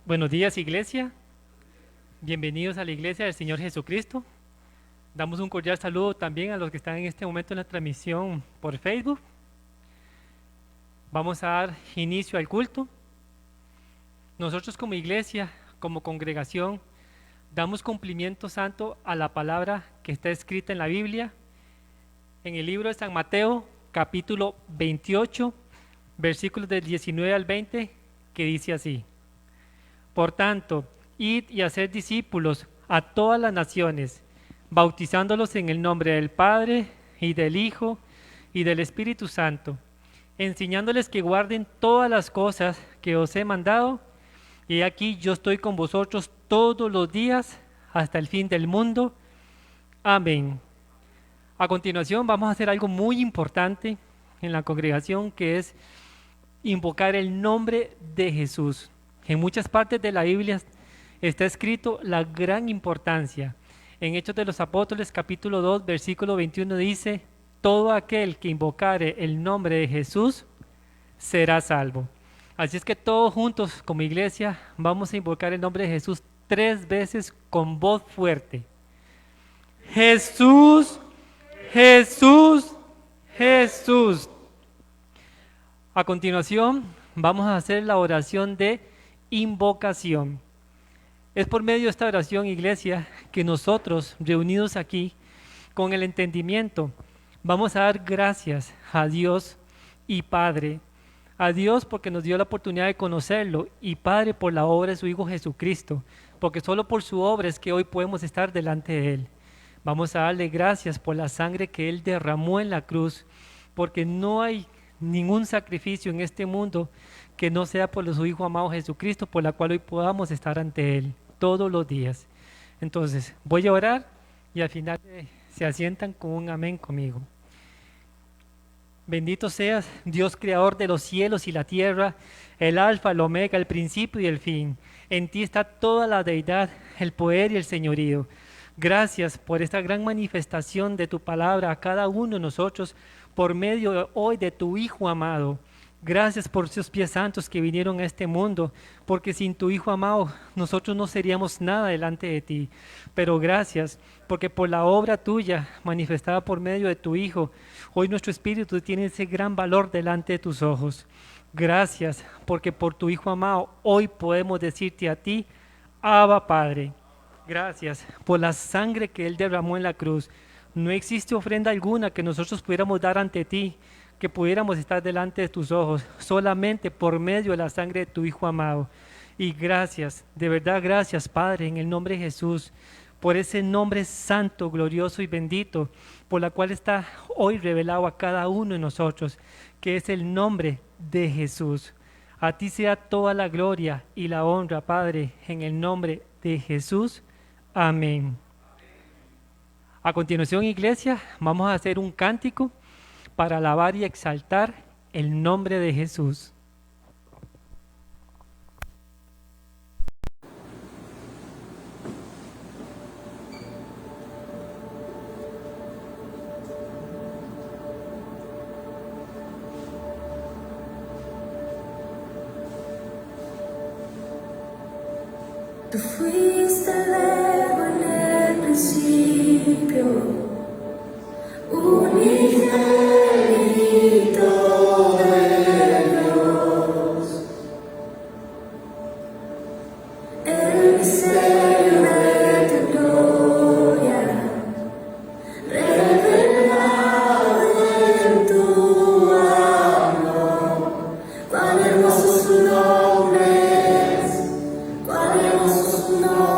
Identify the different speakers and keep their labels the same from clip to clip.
Speaker 1: Buenos días, iglesia. Bienvenidos a la iglesia del Señor Jesucristo. Damos un cordial saludo también a los que están en este momento en la transmisión por Facebook. Vamos a dar inicio al culto. Nosotros como iglesia, como congregación, damos cumplimiento santo a la palabra que está escrita en la Biblia, en el libro de San Mateo, capítulo 28, versículos del 19 al 20, que dice así: Por tanto, id y haced discípulos a todas las naciones, bautizándolos en el nombre del Padre, y del Hijo, y del Espíritu Santo, enseñándoles que guarden todas las cosas que os he mandado, y aquí yo estoy con vosotros todos los días hasta el fin del mundo. Amén. A continuación vamos a hacer algo muy importante en la congregación, que es invocar el nombre de Jesús. En muchas partes de la Biblia está escrito la gran importancia. En Hechos de los Apóstoles, capítulo 2, versículo 21 dice: todo aquel que invocare el nombre de Jesús será salvo. Así es que todos juntos como iglesia vamos a invocar el nombre de Jesús 3 veces con voz fuerte. Jesús, Jesús, Jesús. A continuación vamos a hacer la oración de invocación. Es por medio de esta oración, iglesia, que nosotros, reunidos aquí, con el entendimiento, vamos a dar gracias a Dios y Padre. A Dios porque nos dio la oportunidad de conocerlo, y Padre por la obra de su Hijo Jesucristo, porque solo por su obra es que hoy podemos estar delante de Él. Vamos a darle gracias por la sangre que Él derramó en la cruz, porque no hay ningún sacrificio en este mundo que no sea por su Hijo amado Jesucristo, por la cual hoy podamos estar ante Él todos los días. Entonces, voy a orar y al final se asientan con un amén conmigo. Bendito seas, Dios creador de los cielos y la tierra, el alfa, el omega, el principio y el fin. En ti está toda la deidad, el poder y el señorío. Gracias por esta gran manifestación de tu palabra a cada uno de nosotros por medio hoy de tu Hijo amado. Gracias por esos pies santos que vinieron a este mundo, porque sin tu Hijo amado nosotros no seríamos nada delante de ti. Pero gracias porque por la obra tuya manifestada por medio de tu Hijo, hoy nuestro espíritu tiene ese gran valor delante de tus ojos. Gracias porque por tu Hijo amado hoy podemos decirte a ti: Abba Padre. Gracias por la sangre que Él derramó en la cruz. No existe ofrenda alguna que nosotros pudiéramos dar ante ti, que pudiéramos estar delante de tus ojos, solamente por medio de la sangre de tu Hijo amado. Y gracias, de verdad gracias, Padre, en el nombre de Jesús, por ese nombre santo, glorioso y bendito, por la cual está hoy revelado a cada uno de nosotros, que es el nombre de Jesús. A ti sea toda la gloria y la honra, Padre, en el nombre de Jesús. Amén. A continuación, iglesia, vamos a hacer un cántico para alabar y exaltar el nombre de Jesús.
Speaker 2: Tú fuiste el verbo en el principio, unigénito de Dios, el misterio de tu gloria, revelado en tu amor. Cuán hermoso su nombre es, cuán hermoso su nombre.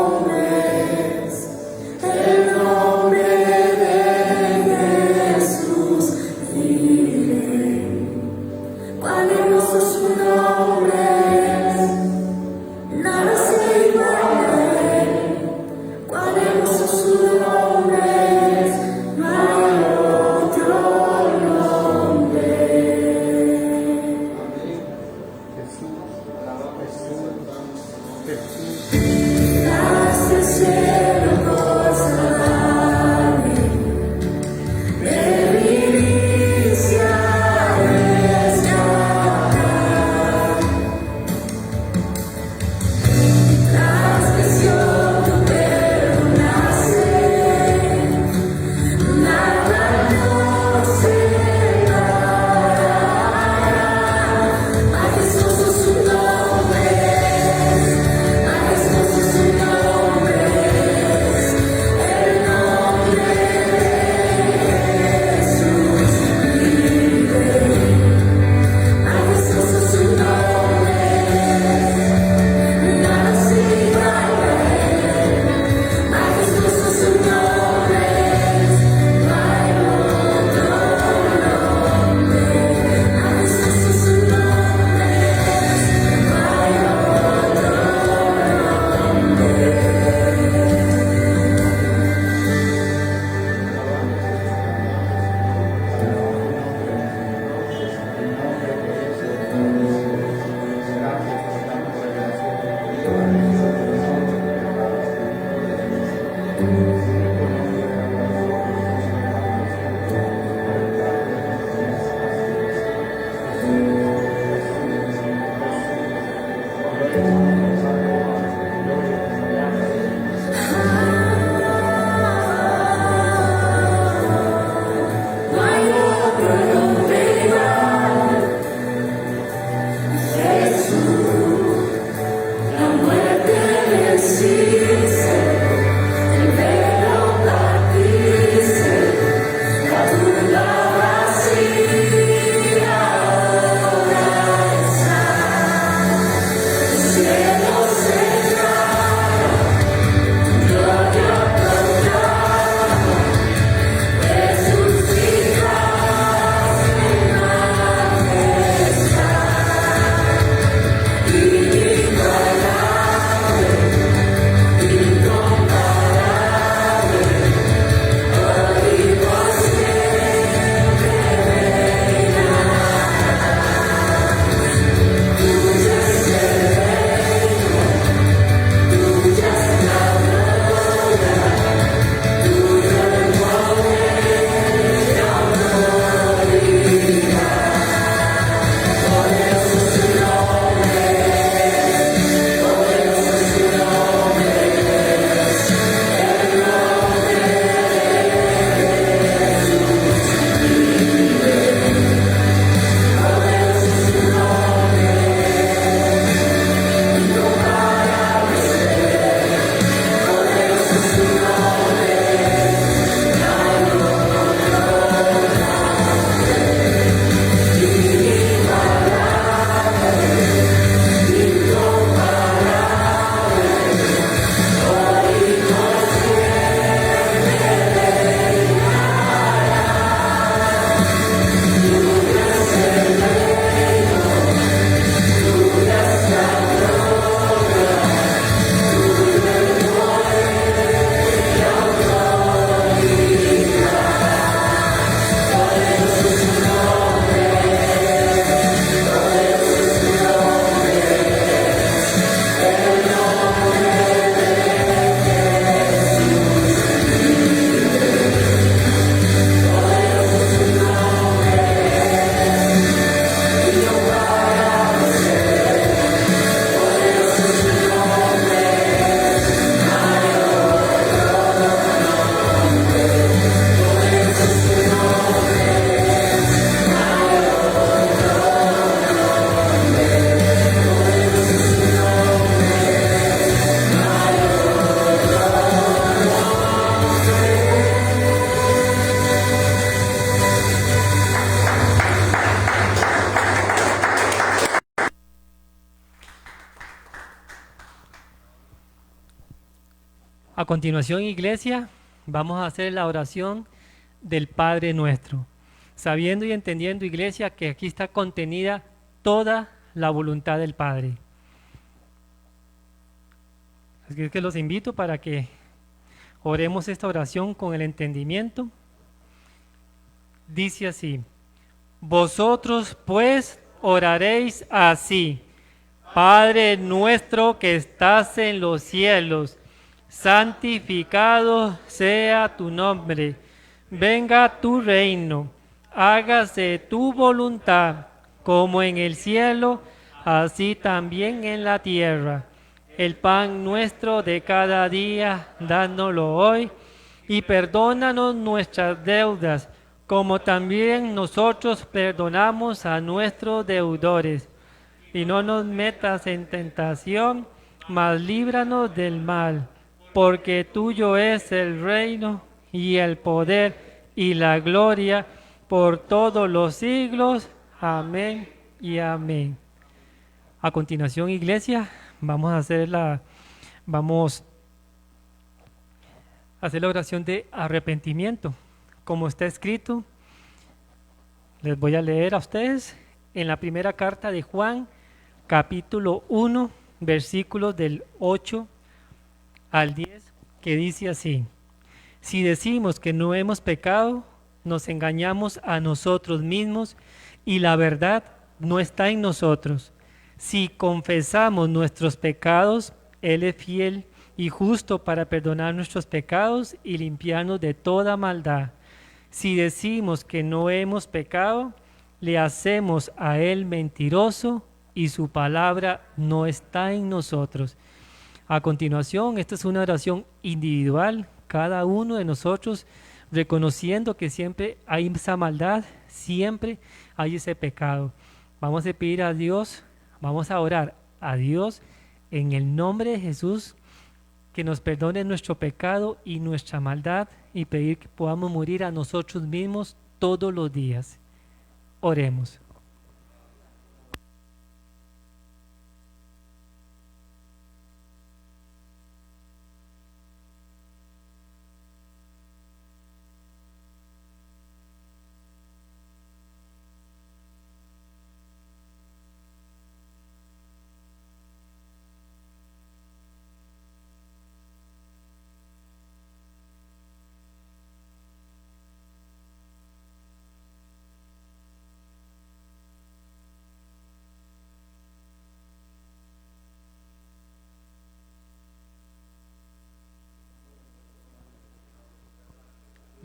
Speaker 1: A continuación, iglesia, vamos a hacer la oración del Padre Nuestro, sabiendo y entendiendo, iglesia, que aquí está contenida toda la voluntad del Padre. Así que los invito para que oremos esta oración con el entendimiento. Dice así: vosotros pues oraréis así: Padre nuestro que estás en los cielos, santificado sea tu nombre, venga tu reino, hágase tu voluntad, como en el cielo, así también en la tierra. El pan nuestro de cada día, dánoslo hoy, y perdónanos nuestras deudas, como también nosotros perdonamos a nuestros deudores. Y no nos metas en tentación, mas líbranos del mal, porque tuyo es el reino, y el poder, y la gloria, por todos los siglos. Amén y amén. A continuación, iglesia, vamos a hacer la oración de arrepentimiento. Como está escrito, les voy a leer a ustedes en la primera carta de Juan, capítulo 1, versículos del 8 al 10, que dice así: si decimos que no hemos pecado, nos engañamos a nosotros mismos y la verdad no está en nosotros. Si confesamos nuestros pecados, Él es fiel y justo para perdonar nuestros pecados y limpiarnos de toda maldad. Si decimos que no hemos pecado, le hacemos a Él mentiroso y su palabra no está en nosotros. A continuación, esta es una oración individual, cada uno de nosotros reconociendo que siempre hay esa maldad, siempre hay ese pecado. Vamos a pedir a Dios, vamos a orar a Dios en el nombre de Jesús, que nos perdone nuestro pecado y nuestra maldad y pedir que podamos morir a nosotros mismos todos los días. Oremos.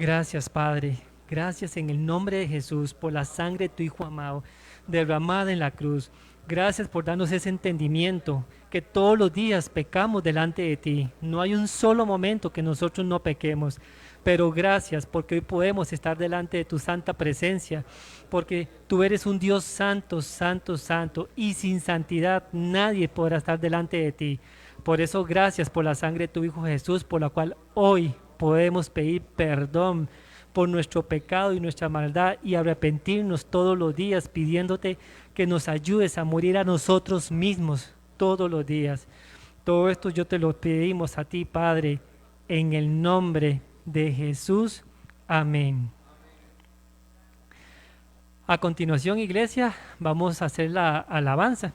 Speaker 1: Gracias, Padre. Gracias en el nombre de Jesús por la sangre de tu Hijo amado, derramada en la cruz. Gracias por darnos ese entendimiento, que todos los días pecamos delante de ti. No hay un solo momento que nosotros no pequemos. Pero gracias porque hoy podemos estar delante de tu santa presencia, porque tú eres un Dios santo, santo, santo, y sin santidad nadie podrá estar delante de ti. Por eso gracias por la sangre de tu Hijo Jesús, por la cual hoy podemos pedir perdón por nuestro pecado y nuestra maldad y arrepentirnos todos los días pidiéndote que nos ayudes a morir a nosotros mismos todos los días. Todo esto yo te lo pedimos a ti, Padre, en el nombre de Jesús. Amén. A continuación, iglesia, vamos a hacer la alabanza.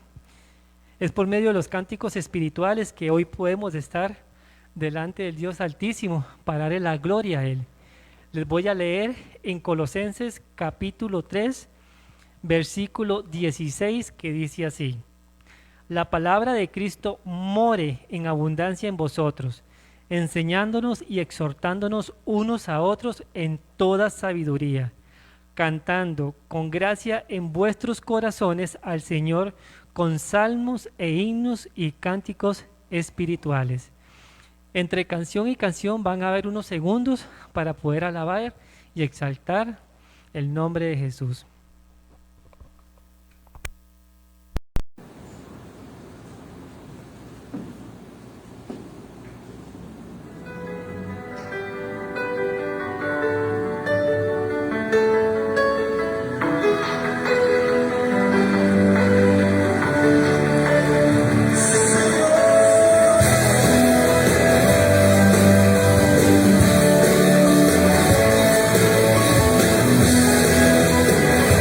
Speaker 1: Es por medio de los cánticos espirituales que hoy podemos estar delante del Dios Altísimo para darle la gloria a Él. Les voy a leer en Colosenses capítulo 3, versículo 16, que dice así: La palabra de Cristo more en abundancia en vosotros, enseñándonos y exhortándonos unos a otros en toda sabiduría, cantando con gracia en vuestros corazones al Señor con salmos e himnos y cánticos espirituales. Entre canción y canción van a haber unos segundos para poder alabar y exaltar el nombre de Jesús.
Speaker 2: Thank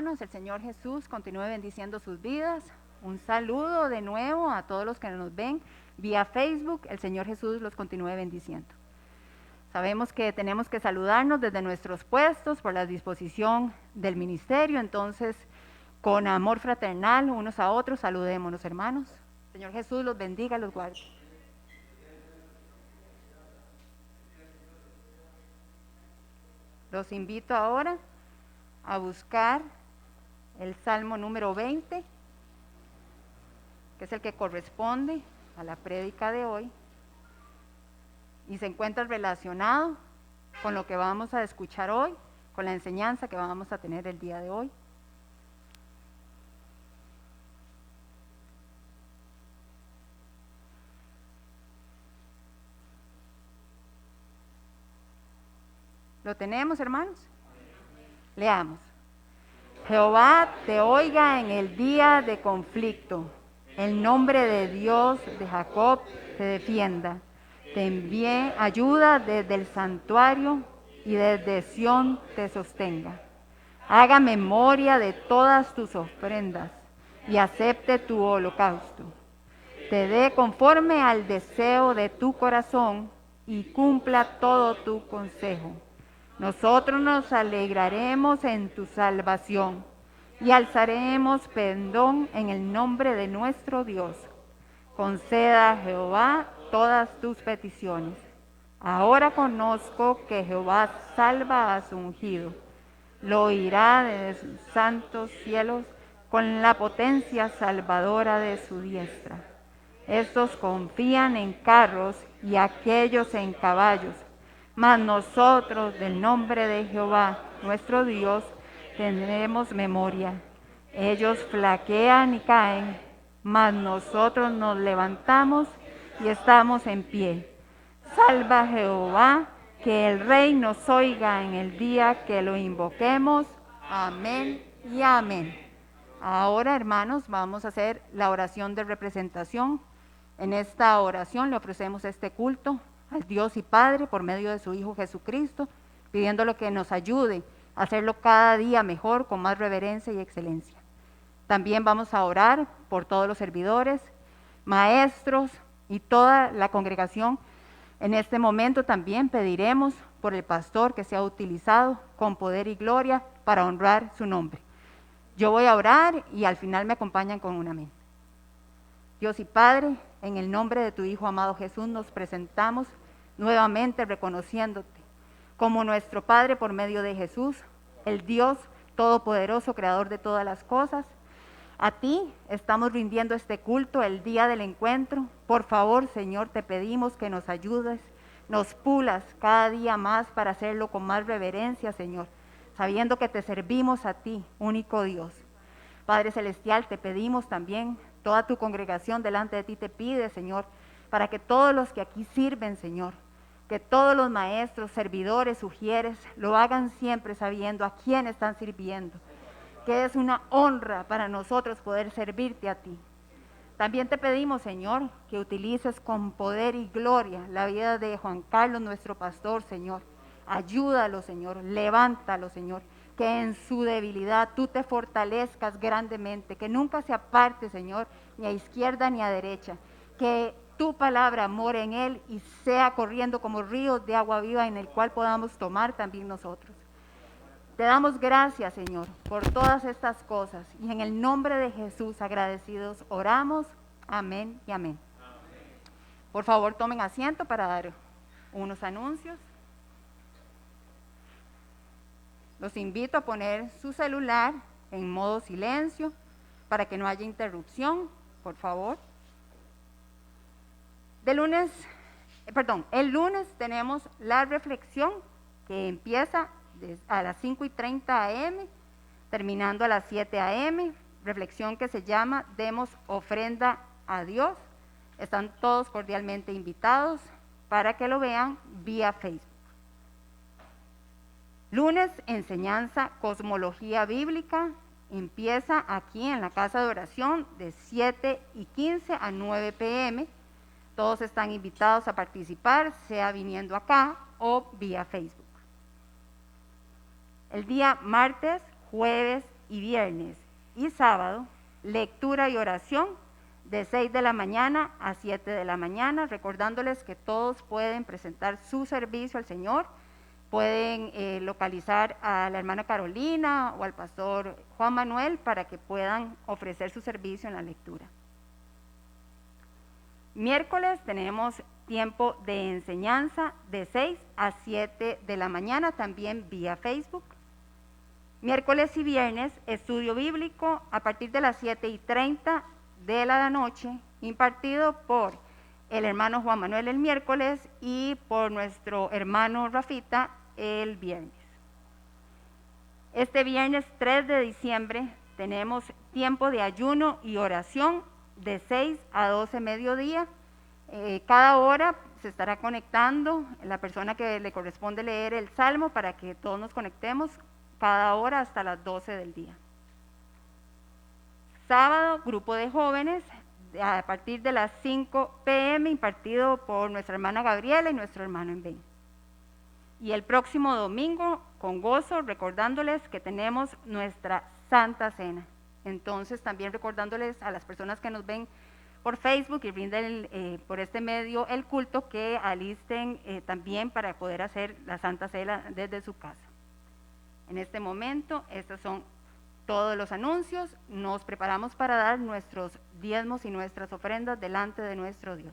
Speaker 3: hermanos, el Señor Jesús continúe bendiciendo sus vidas. Un saludo de nuevo a todos los que nos ven vía Facebook. El Señor Jesús los continúe bendiciendo. Sabemos que tenemos que saludarnos desde nuestros puestos por la disposición del ministerio, entonces con amor fraternal unos a otros saludémonos, hermanos. Señor Jesús los bendiga, los guarde. Los invito ahora a buscar el Salmo número 20, que es el que corresponde a la prédica de hoy y se encuentra relacionado con lo que vamos a escuchar hoy, con la enseñanza que vamos a tener el día de hoy. ¿Lo tenemos, hermanos? Leamos. Jehová te oiga en el día de conflicto. El nombre de Dios de Jacob te defienda. Te envíe ayuda desde el santuario y desde Sión te sostenga. Haga memoria de todas tus ofrendas y acepte tu holocausto. Te dé conforme al deseo de tu corazón y cumpla todo tu consejo. Nosotros nos alegraremos en tu salvación y alzaremos pendón en el nombre de nuestro Dios. Conceda a Jehová todas tus peticiones. Ahora conozco que Jehová salva a su ungido. Lo oirá desde sus santos cielos con la potencia salvadora de su diestra. Estos confían en carros y aquellos en caballos. Mas nosotros, del nombre de Jehová, nuestro Dios, tendremos memoria. Ellos flaquean y caen, mas nosotros nos levantamos y estamos en pie. Salva Jehová, que el Rey nos oiga en el día que lo invoquemos. Amén y amén. Ahora, hermanos, vamos a hacer la oración de representación. En esta oración le ofrecemos este culto al Dios y Padre por medio de su Hijo Jesucristo, pidiéndole que nos ayude a hacerlo cada día mejor, con más reverencia y excelencia. También vamos a orar por todos los servidores, maestros y toda la congregación. En este momento también pediremos por el pastor que sea utilizado con poder y gloria para honrar su nombre. Yo voy a orar y al final me acompañan con un amén. Dios y Padre, en el nombre de tu Hijo amado Jesús nos presentamos nuevamente reconociéndote como nuestro Padre por medio de Jesús, el Dios todopoderoso, creador de todas las cosas. A ti estamos rindiendo este culto el día del encuentro. Por favor, Señor, te pedimos que nos ayudes, nos pulas cada día más para hacerlo con más reverencia, Señor, sabiendo que te servimos a ti, único Dios. Padre Celestial, te pedimos también, toda tu congregación delante de ti te pide, Señor, para que todos los que aquí sirven, Señor, que todos los maestros, servidores, sugieres, lo hagan siempre sabiendo a quién están sirviendo, que es una honra para nosotros poder servirte a ti. También te pedimos, Señor, que utilices con poder y gloria la vida de Juan Carlos, nuestro pastor, Señor. Ayúdalo, Señor, levántalo, Señor, que en su debilidad tú te fortalezcas grandemente, que nunca se aparte, Señor, ni a izquierda ni a derecha, que tu palabra more en él y sea corriendo como ríos de agua viva en el cual podamos tomar también nosotros. Te damos gracias, Señor, por todas estas cosas y en el nombre de Jesús agradecidos oramos. Amén y amén. Por favor, tomen asiento para dar unos anuncios. Los invito a poner su celular en modo silencio para que no haya interrupción, por favor. El lunes tenemos la reflexión que empieza a las 5:30 a.m., terminando a las 7 a.m., reflexión que se llama Demos ofrenda a Dios. Están todos cordialmente invitados para que lo vean vía Facebook. Lunes, enseñanza Cosmología Bíblica, empieza aquí en la casa de oración de 7:15 a 9 p.m., Todos están invitados a participar, sea viniendo acá o vía Facebook. El día martes, jueves y viernes y sábado, lectura y oración de 6 de la mañana a 7 de la mañana, recordándoles que todos pueden presentar su servicio al Señor, pueden localizar a la hermana Carolina o al pastor Juan Manuel para que puedan ofrecer su servicio en la lectura. Miércoles tenemos tiempo de enseñanza de 6 a 7 de la mañana, también vía Facebook. Miércoles y viernes, estudio bíblico a partir de las 7:30 de la noche, impartido por el hermano Juan Manuel el miércoles y por nuestro hermano Rafita el viernes. Este viernes 3 de diciembre tenemos tiempo de ayuno y oración de 6 a 12 mediodía. Cada hora se estará conectando la persona que le corresponde leer el salmo para que todos nos conectemos cada hora hasta las 12 del día. Sábado, grupo de jóvenes a partir de las 5 p.m. impartido por nuestra hermana Gabriela y nuestro hermano Enven. Y el próximo domingo, con gozo, recordándoles que tenemos nuestra Santa Cena. Entonces, también recordándoles a las personas que nos ven por Facebook y brinden por este medio el culto, que alisten también para poder hacer la Santa Cena desde su casa. En este momento, estos son todos los anuncios. Nos preparamos para dar nuestros diezmos y nuestras ofrendas delante de nuestro Dios.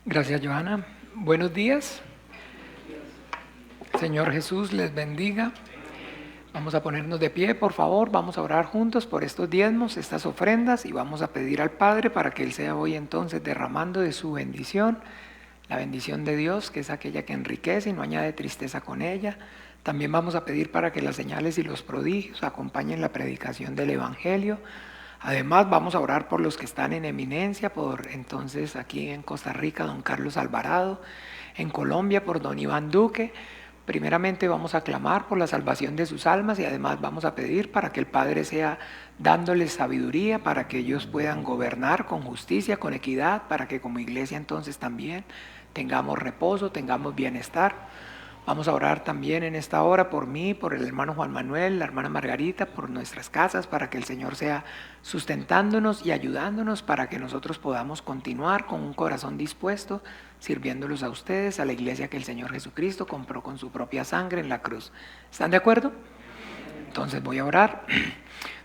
Speaker 4: Gracias, Johanna. Buenos días. Señor Jesús les bendiga. Vamos a ponernos de pie, por favor. Vamos a orar juntos por estos diezmos, estas ofrendas, y vamos a pedir al Padre para que Él sea hoy entonces derramando de su bendición, la bendición de Dios, que es aquella que enriquece y no añade tristeza con ella. También vamos a pedir para que las señales y los prodigios acompañen la predicación del Evangelio. Además, vamos a orar por los que están en eminencia, por entonces aquí en Costa Rica, don Carlos Alvarado, en Colombia, por don Iván Duque. Primeramente vamos a clamar por la salvación de sus almas y además vamos a pedir para que el Padre sea dándoles sabiduría, para que ellos puedan gobernar con justicia, con equidad, para que como iglesia entonces también tengamos reposo, tengamos bienestar. Vamos a orar también en esta hora por mí, por el hermano Juan Manuel, la hermana Margarita, por nuestras casas, para que el Señor sea sustentándonos y ayudándonos para que nosotros podamos continuar con un corazón dispuesto, sirviéndolos a ustedes, a la iglesia que el Señor Jesucristo compró con su propia sangre en la cruz. ¿Están de acuerdo? Entonces voy a orar.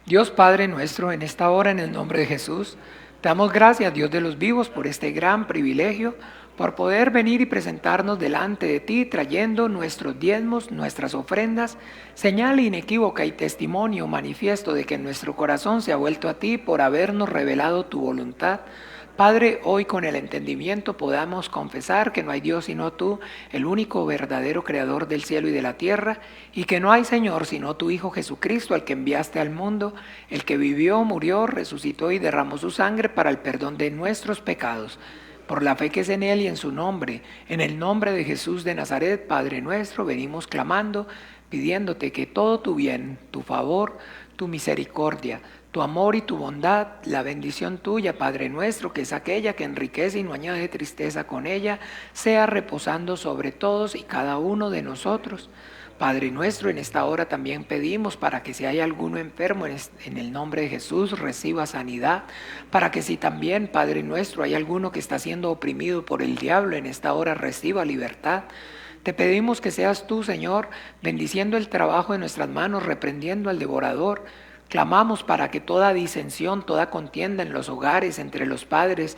Speaker 4: Dios Padre nuestro, en esta hora, en el nombre de Jesús, te damos gracias, Dios de los vivos, por este gran privilegio, por poder venir y presentarnos delante de ti, trayendo nuestros diezmos, nuestras ofrendas, señal inequívoca y testimonio manifiesto de que nuestro corazón se ha vuelto a ti por habernos revelado tu voluntad. Padre, hoy con el entendimiento podamos confesar que no hay Dios sino tú, el único verdadero creador del cielo y de la tierra, y que no hay Señor sino tu Hijo Jesucristo, al que enviaste al mundo, el que vivió, murió, resucitó y derramó su sangre para el perdón de nuestros pecados. por la fe que es en Él y en su nombre. En el nombre de Jesús de Nazaret, Padre nuestro, venimos clamando, pidiéndote que todo tu bien, tu favor, tu misericordia, tu amor y tu bondad, la bendición tuya, Padre nuestro, que es aquella que enriquece y no añade tristeza con ella, sea reposando sobre todos y cada uno de nosotros. Padre nuestro, en esta hora también pedimos para que si hay alguno enfermo en el nombre de Jesús reciba sanidad, para que si también, Padre nuestro, hay alguno que está siendo oprimido por el diablo en esta hora reciba libertad. Te pedimos que seas tú, Señor, bendiciendo el trabajo de nuestras manos, reprendiendo al devorador. Clamamos para que toda disensión, toda contienda en los hogares, entre los padres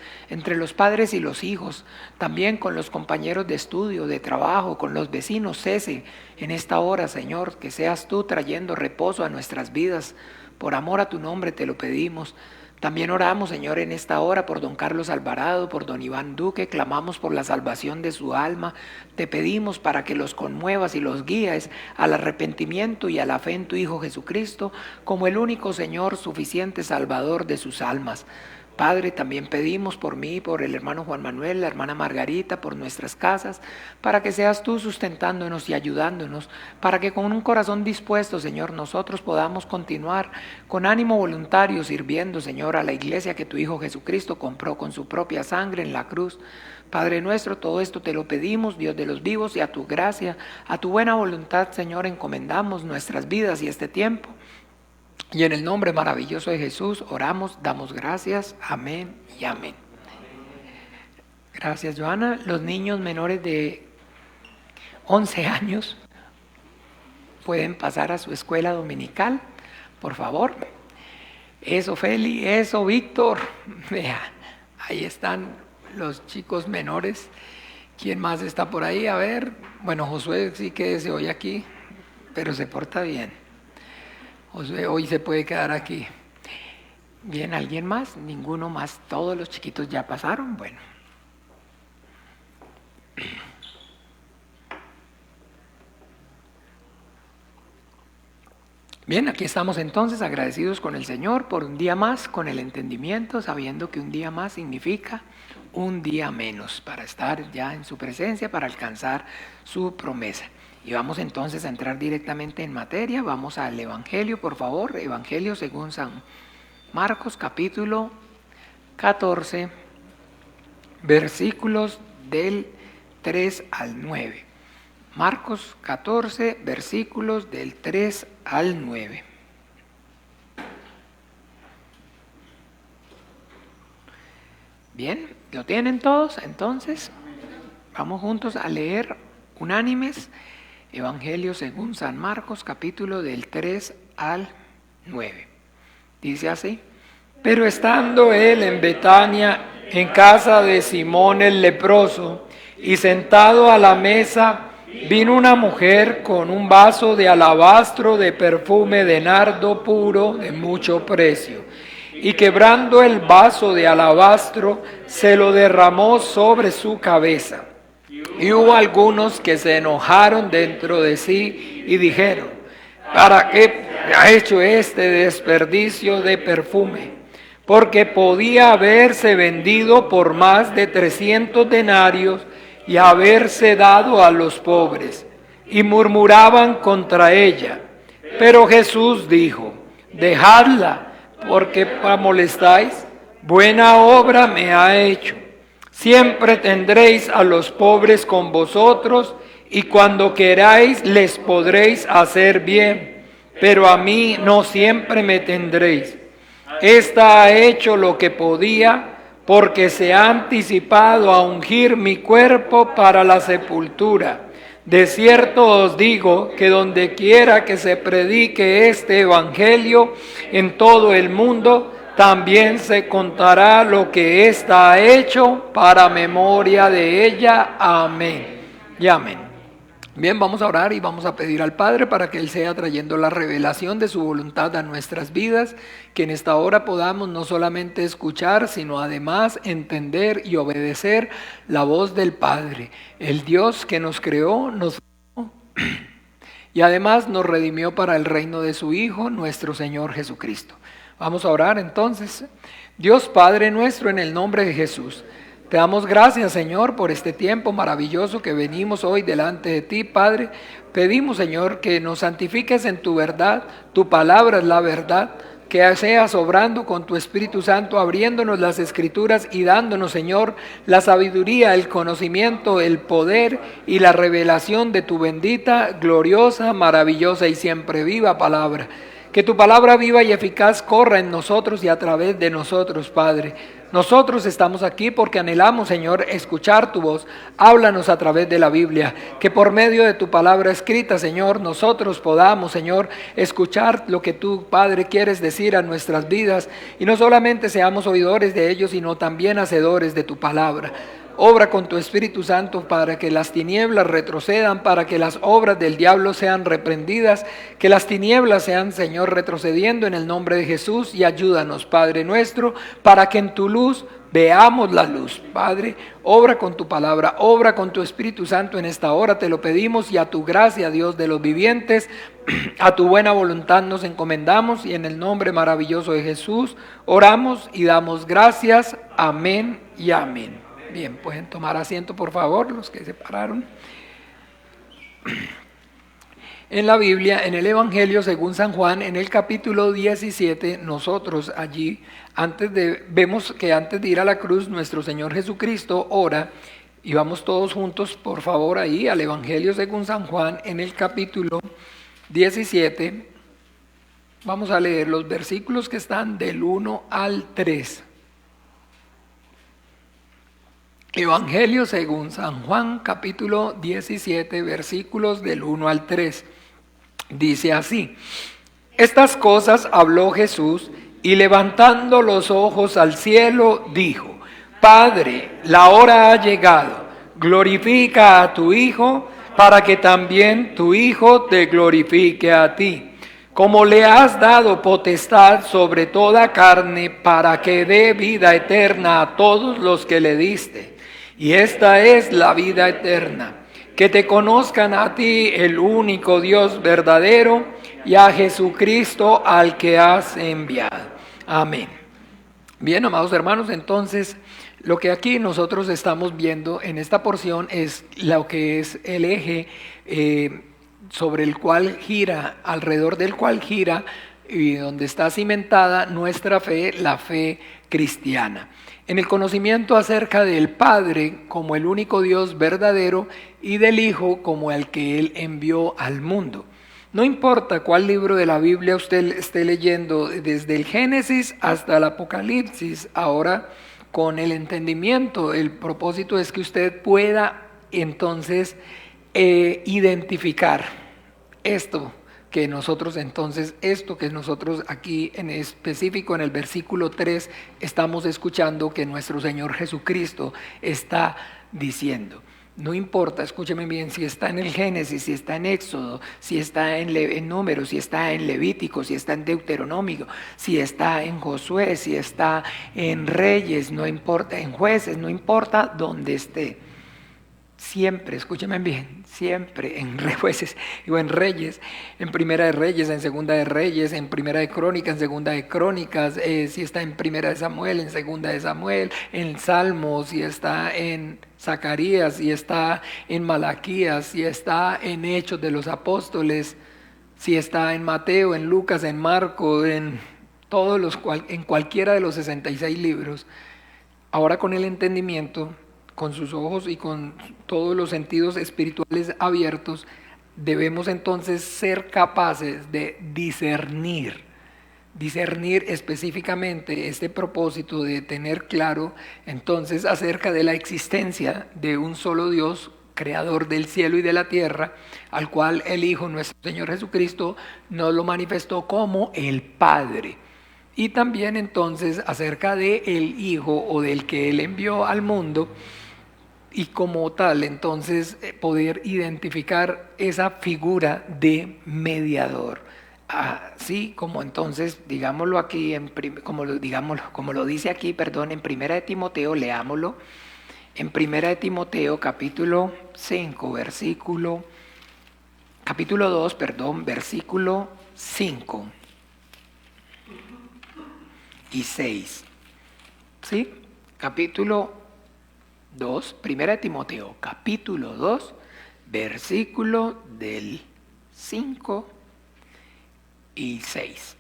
Speaker 4: y los hijos, también con los compañeros de estudio, de trabajo, con los vecinos, cese en esta hora, Señor, que seas tú trayendo reposo a nuestras vidas. Por amor a tu nombre te lo pedimos. También oramos, Señor, en esta hora por don Carlos Alvarado, por don Iván Duque, clamamos por la salvación de su alma. Te pedimos para que los conmuevas y los guíes al arrepentimiento y a la fe en tu Hijo Jesucristo, como el único Señor suficiente Salvador de sus almas. Padre, también pedimos por mí, por el hermano Juan Manuel, la hermana Margarita, por nuestras casas, para que seas tú sustentándonos y ayudándonos, para que con un corazón dispuesto, Señor, nosotros podamos continuar con ánimo voluntario sirviendo, Señor, a la iglesia que tu Hijo Jesucristo compró con su propia sangre en la cruz. Padre nuestro, todo esto te lo pedimos, Dios de los vivos, y a tu gracia, a tu buena voluntad, Señor, encomendamos nuestras vidas y este tiempo. Y en el nombre maravilloso de Jesús oramos, damos gracias, amén y amén. Gracias, Joana. Los niños menores de 11 años pueden pasar a su escuela dominical, por favor. Eso, Feli, eso, Víctor. Vea, ahí están los chicos menores. ¿Quién más está por ahí? A ver, bueno, Josué sí que se oye aquí, pero se porta bien. Josué hoy se puede quedar aquí. Bien, ¿alguien más? Ninguno más. Todos los chiquitos ya pasaron. Bueno. Bien, aquí estamos entonces agradecidos con el Señor por un día más, con el entendimiento, sabiendo que un día más significa un día menos para estar ya en su presencia, para alcanzar su promesa. Y vamos entonces a entrar directamente en materia. Vamos al Evangelio, por favor. Evangelio según San Marcos, capítulo 14, versículos del 3 al 9. Marcos 14, versículos del 3 al 9. Bien, ¿lo tienen todos? Entonces, vamos juntos a leer unánimes Evangelio según San Marcos, capítulo del 3 al 9. Dice así: Pero estando él en Betania, en casa de Simón el leproso, y sentado a la mesa, vino una mujer con un vaso de alabastro de perfume de nardo puro de mucho precio, y quebrando el vaso de alabastro, se lo derramó sobre su cabeza. Y hubo algunos que se enojaron dentro de sí y dijeron: ¿para qué ha hecho este desperdicio de perfume? Porque podía haberse vendido por más de 300 denarios y haberse dado a los pobres. Y murmuraban contra ella. Pero Jesús dijo: dejadla, porque molestáis, buena obra me ha hecho. Siempre tendréis a los pobres con vosotros, y cuando queráis les podréis hacer bien, pero a mí no siempre me tendréis. Esta ha hecho lo que podía, porque se ha anticipado a ungir mi cuerpo para la sepultura. De cierto os digo que donde quiera que se predique este evangelio en todo el mundo, también se contará lo que ésta ha hecho para memoria de ella. Amén y amén. Bien, vamos a orar y vamos a pedir al Padre para que Él sea trayendo la revelación de su voluntad a nuestras vidas, que en esta hora podamos no solamente escuchar, sino además entender y obedecer la voz del Padre, el Dios que nos creó, y además nos redimió para el reino de su Hijo, nuestro Señor Jesucristo. Vamos a orar entonces. Dios Padre nuestro, en el nombre de Jesús, Te damos gracias, Señor, por este tiempo maravilloso que venimos hoy delante de ti, Padre. Pedimos, Señor, que nos santifiques en tu verdad. Tu palabra es la verdad. Que seas obrando con tu Espíritu Santo, abriéndonos las Escrituras y dándonos, Señor, la sabiduría, el conocimiento, el poder y la revelación de tu bendita, gloriosa, maravillosa y siempre viva palabra. Que tu palabra viva y eficaz corra en nosotros y a través de nosotros, Padre. Nosotros estamos aquí porque anhelamos, Señor, escuchar tu voz. Háblanos a través de la Biblia. Que por medio de tu palabra escrita, Señor, nosotros podamos, Señor, escuchar lo que tú, Padre, quieres decir a nuestras vidas. Y no solamente seamos oidores de ellos, sino también hacedores de tu palabra. Obra con tu Espíritu Santo para que las tinieblas retrocedan, para que las obras del diablo sean reprendidas, que las tinieblas sean, Señor, retrocediendo en el nombre de Jesús. Y ayúdanos, Padre nuestro, para que en tu luz veamos la luz. Padre, obra con tu palabra, obra con tu Espíritu Santo en esta hora, te lo pedimos, y a tu gracia, Dios de los vivientes, a tu buena voluntad nos encomendamos, y en el nombre maravilloso de Jesús oramos y damos gracias. Amén y amén. Bien, pueden tomar asiento, por favor, los que se pararon. En la Biblia, en el Evangelio según San Juan, en el capítulo 17, nosotros allí, vemos que antes de ir a la cruz, nuestro Señor Jesucristo ora, y vamos todos juntos, por favor, ahí al Evangelio según San Juan, en el capítulo 17, vamos a leer los versículos que están del 1 al 3. Evangelio según San Juan, capítulo 17, versículos del 1 al 3. Dice así: estas cosas habló Jesús, y levantando los ojos al cielo, dijo: Padre, la hora ha llegado, glorifica a tu Hijo, para que también tu Hijo te glorifique a ti. Como le has dado potestad sobre toda carne, para que dé vida eterna a todos los que le diste. Y esta es la vida eterna, que te conozcan a ti, el único Dios verdadero, y a Jesucristo al que has enviado. Amén. Bien, amados hermanos, entonces lo que aquí nosotros estamos viendo en esta porción es lo que es el eje sobre el cual gira, alrededor del cual gira y donde está cimentada nuestra fe, la fe cristiana. En el conocimiento acerca del Padre como el único Dios verdadero y del Hijo como el que Él envió al mundo. No importa cuál libro de la Biblia usted esté leyendo, desde el Génesis hasta el Apocalipsis, ahora con el entendimiento, el propósito es que usted pueda entonces identificar esto que nosotros aquí en específico en el versículo 3 estamos escuchando que nuestro Señor Jesucristo está diciendo. No importa, escúcheme bien, si está en el Génesis, si está en Éxodo, si está en Números, si está en Levítico, si está en Deuteronomio, si está en Josué, si está en Reyes, no importa, en Jueces, no importa dónde esté. Siempre, escúcheme bien, siempre en Jueces o en Reyes, en Primera de Reyes, en Segunda de Reyes, en Primera de Crónicas, en Segunda de Crónicas, si está en Primera de Samuel, en Segunda de Samuel, en Salmos, si está en Zacarías, si está en Malaquías, si está en Hechos de los Apóstoles, si está en Mateo, en Lucas, en Marcos, en cualquiera de los 66 libros. Ahora con el entendimiento, con sus ojos y con todos los sentidos espirituales abiertos, debemos entonces ser capaces de discernir específicamente este propósito de tener claro entonces acerca de la existencia de un solo Dios, creador del cielo y de la tierra, al cual el Hijo, nuestro Señor Jesucristo, nos lo manifestó como el Padre. Y también entonces acerca de el Hijo o del que Él envió al mundo, y como tal entonces poder identificar esa figura de mediador. Así como entonces, digámoslo aquí, como lo dice aquí, en Primera de Timoteo, leámoslo, en Primera de Timoteo capítulo 2, versículo 5 y 6. ¿Sí? Capítulo 2, Primera de Timoteo, capítulo 2, versículo del 5 y 6.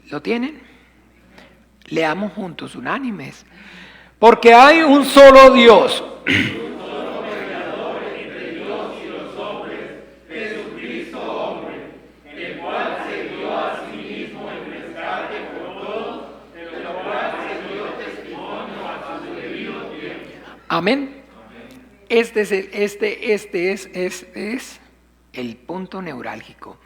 Speaker 4: ¿Lo tienen? Leamos juntos, unánimes. Porque hay un solo Dios. Amén. Este es el punto neurálgico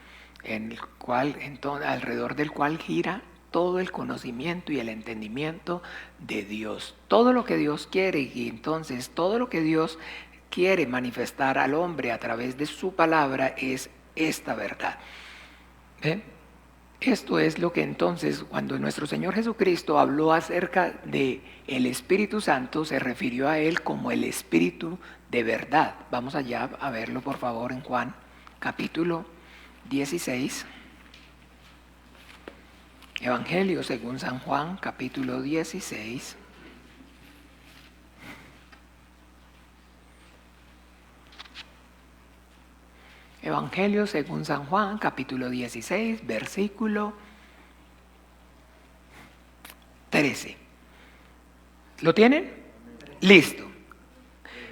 Speaker 4: alrededor del cual gira todo el conocimiento y el entendimiento de Dios. Todo lo que Dios quiere, y entonces todo lo que Dios quiere manifestar al hombre a través de su palabra es esta verdad. ¿Ven? Esto es lo que entonces, cuando nuestro Señor Jesucristo habló acerca de el Espíritu Santo, se refirió a Él como el Espíritu de verdad. Vamos allá a verlo, por favor, en Juan, capítulo 16. Evangelio según San Juan, capítulo 16. Evangelio según San Juan, capítulo 16, versículo 13. ¿Lo tienen? Listo.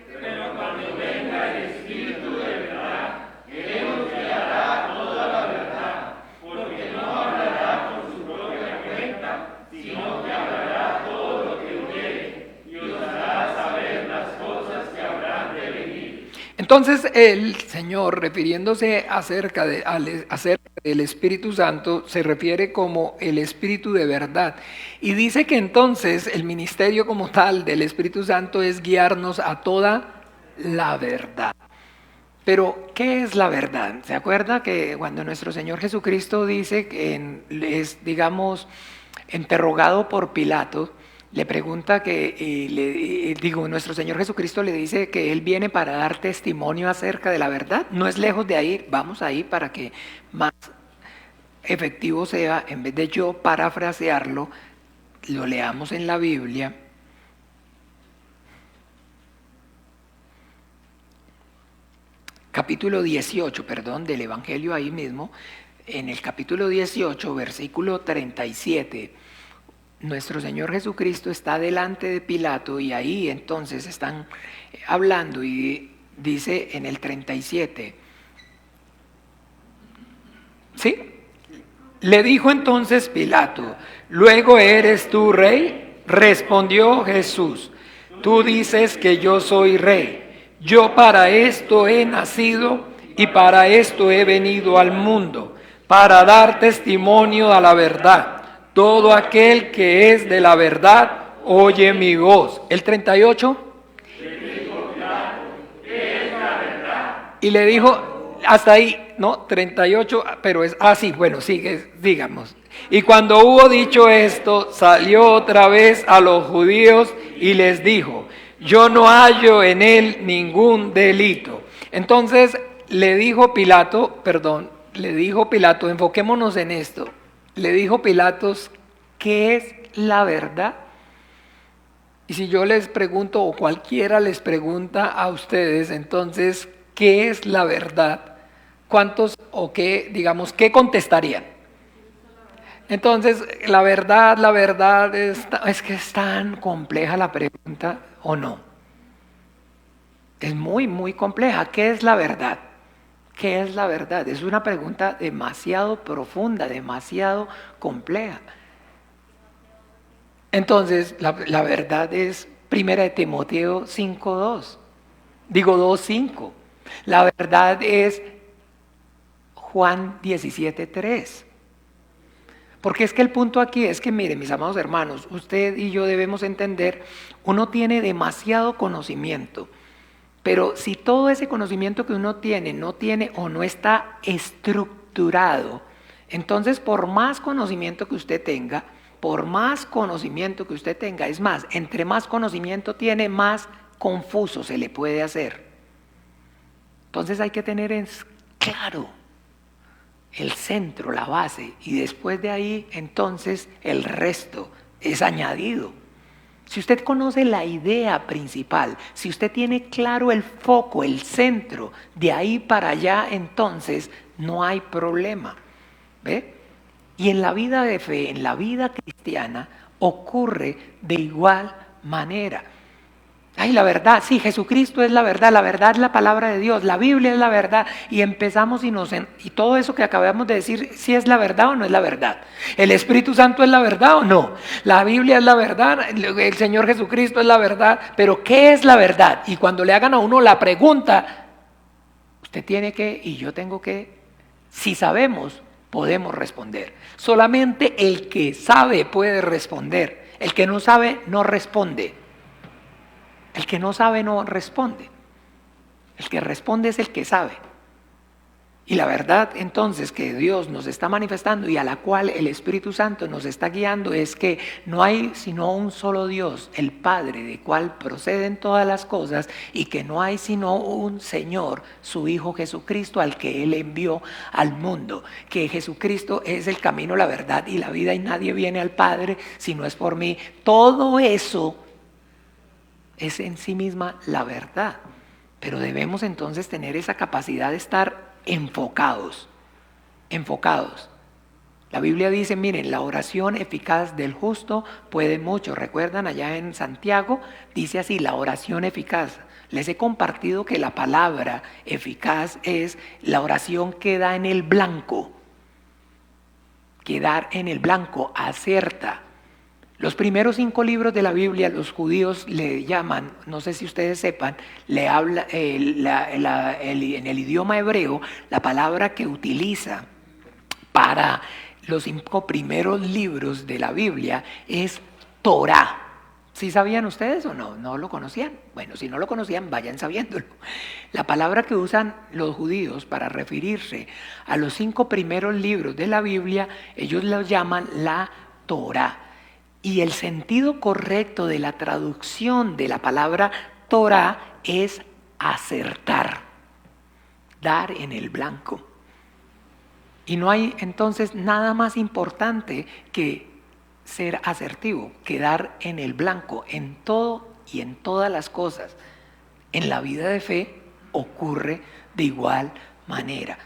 Speaker 4: Pero cuando venga el Espíritu de verdad, Él nos guiará toda la verdad, porque no hablará por su propia cuenta, sino que hablará todo lo que oyere, y os hará saber las cosas que habrán de venir. Entonces el Señor, refiriéndose acerca del Espíritu Santo, se refiere como el Espíritu de verdad. Y dice que entonces el ministerio como tal del Espíritu Santo es guiarnos a toda la verdad. Pero, ¿qué es la verdad? ¿Se acuerda que cuando nuestro Señor Jesucristo dice que es, digamos, interrogado por Pilato, le pregunta nuestro Señor Jesucristo le dice que Él viene para dar testimonio acerca de la verdad? No es lejos de ahí, vamos ahí para que más efectivo sea, en vez de yo parafrasearlo, lo leamos en la Biblia. Capítulo 18, del Evangelio ahí mismo, en el capítulo 18, versículo 37, nuestro Señor Jesucristo está delante de Pilato y ahí entonces están hablando y dice en el 37, ¿sí? Le dijo entonces Pilato, ¿luego eres tú rey? Respondió Jesús, tú dices que yo soy rey. Yo para esto he nacido y para esto he venido al mundo, para dar testimonio a la verdad. Todo aquel que es de la verdad, oye mi voz. El 38. Y le dijo, hasta ahí, ¿no? 38, pero es así, bueno, sigue, digamos. Y cuando hubo dicho esto, salió otra vez a los judíos y les dijo, yo no hallo en él ningún delito. Entonces le dijo Pilato, enfoquémonos en esto. Le dijo Pilatos, ¿qué es la verdad? Y si yo les pregunto, o cualquiera les pregunta a ustedes, entonces, ¿qué es la verdad? ¿Cuántos o qué, digamos, qué contestarían? Entonces, la verdad es que es tan compleja la pregunta, ¿o no? Es muy, muy compleja. ¿Qué es la verdad? ¿Qué es la verdad? Es una pregunta demasiado profunda, demasiado compleja. Entonces, la verdad es 1 de Timoteo 5:2. Digo 2:5. La verdad es Juan 17:3. Porque es que el punto aquí es que, miren, mis amados hermanos, usted y yo debemos entender, uno tiene demasiado conocimiento. Pero si todo ese conocimiento que uno tiene no tiene o no está estructurado, entonces por más conocimiento que usted tenga, es más, entre más conocimiento tiene, más confuso se le puede hacer. Entonces hay que tener en claro el centro, la base, y después de ahí entonces el resto es añadido. Si usted conoce la idea principal, si usted tiene claro el foco, el centro, de ahí para allá, entonces no hay problema. ¿Ve? Y en la vida de fe, en la vida cristiana, ocurre de igual manera. Ay, la verdad, sí, Jesucristo es la verdad es la palabra de Dios, la Biblia es la verdad, y empezamos y todo eso que acabamos de decir, si es la verdad o no es la verdad. El Espíritu Santo es la verdad o no, la Biblia es la verdad, el Señor Jesucristo es la verdad, pero ¿qué es la verdad? Y cuando le hagan a uno la pregunta, usted tiene que, y yo tengo que, si sabemos, podemos responder. Solamente el que sabe puede responder, el que no sabe no responde. El que no sabe no responde. El que responde es el que sabe. Y la verdad entonces que Dios nos está manifestando y a la cual el Espíritu Santo nos está guiando es que no hay sino un solo Dios, el Padre, de cual proceden todas las cosas, y que no hay sino un Señor, su Hijo Jesucristo, al que Él envió al mundo. Que Jesucristo es el camino, la verdad y la vida, y nadie viene al Padre si no es por mí. Todo eso es en sí misma la verdad, pero debemos entonces tener esa capacidad de estar enfocados. La Biblia dice, miren, la oración eficaz del justo puede mucho. ¿Recuerdan allá en Santiago? Dice así, la oración eficaz. Les he compartido que la palabra eficaz es la oración que da en el blanco. Quedar en el blanco, acierta. Los primeros 5 libros de la Biblia, los judíos le llaman, no sé si ustedes sepan, le habla en el idioma hebreo, la palabra que utiliza para los 5 primeros libros de la Biblia es Torah. ¿Sí sabían ustedes o no? ¿No lo conocían? Bueno, si no lo conocían, vayan sabiéndolo. La palabra que usan los judíos para referirse a los 5 primeros libros de la Biblia, ellos los llaman la Torah. Y el sentido correcto de la traducción de la palabra Torah es acertar, dar en el blanco. Y no hay entonces nada más importante que ser asertivo, que dar en el blanco, en todo y en todas las cosas. En la vida de fe ocurre de igual manera.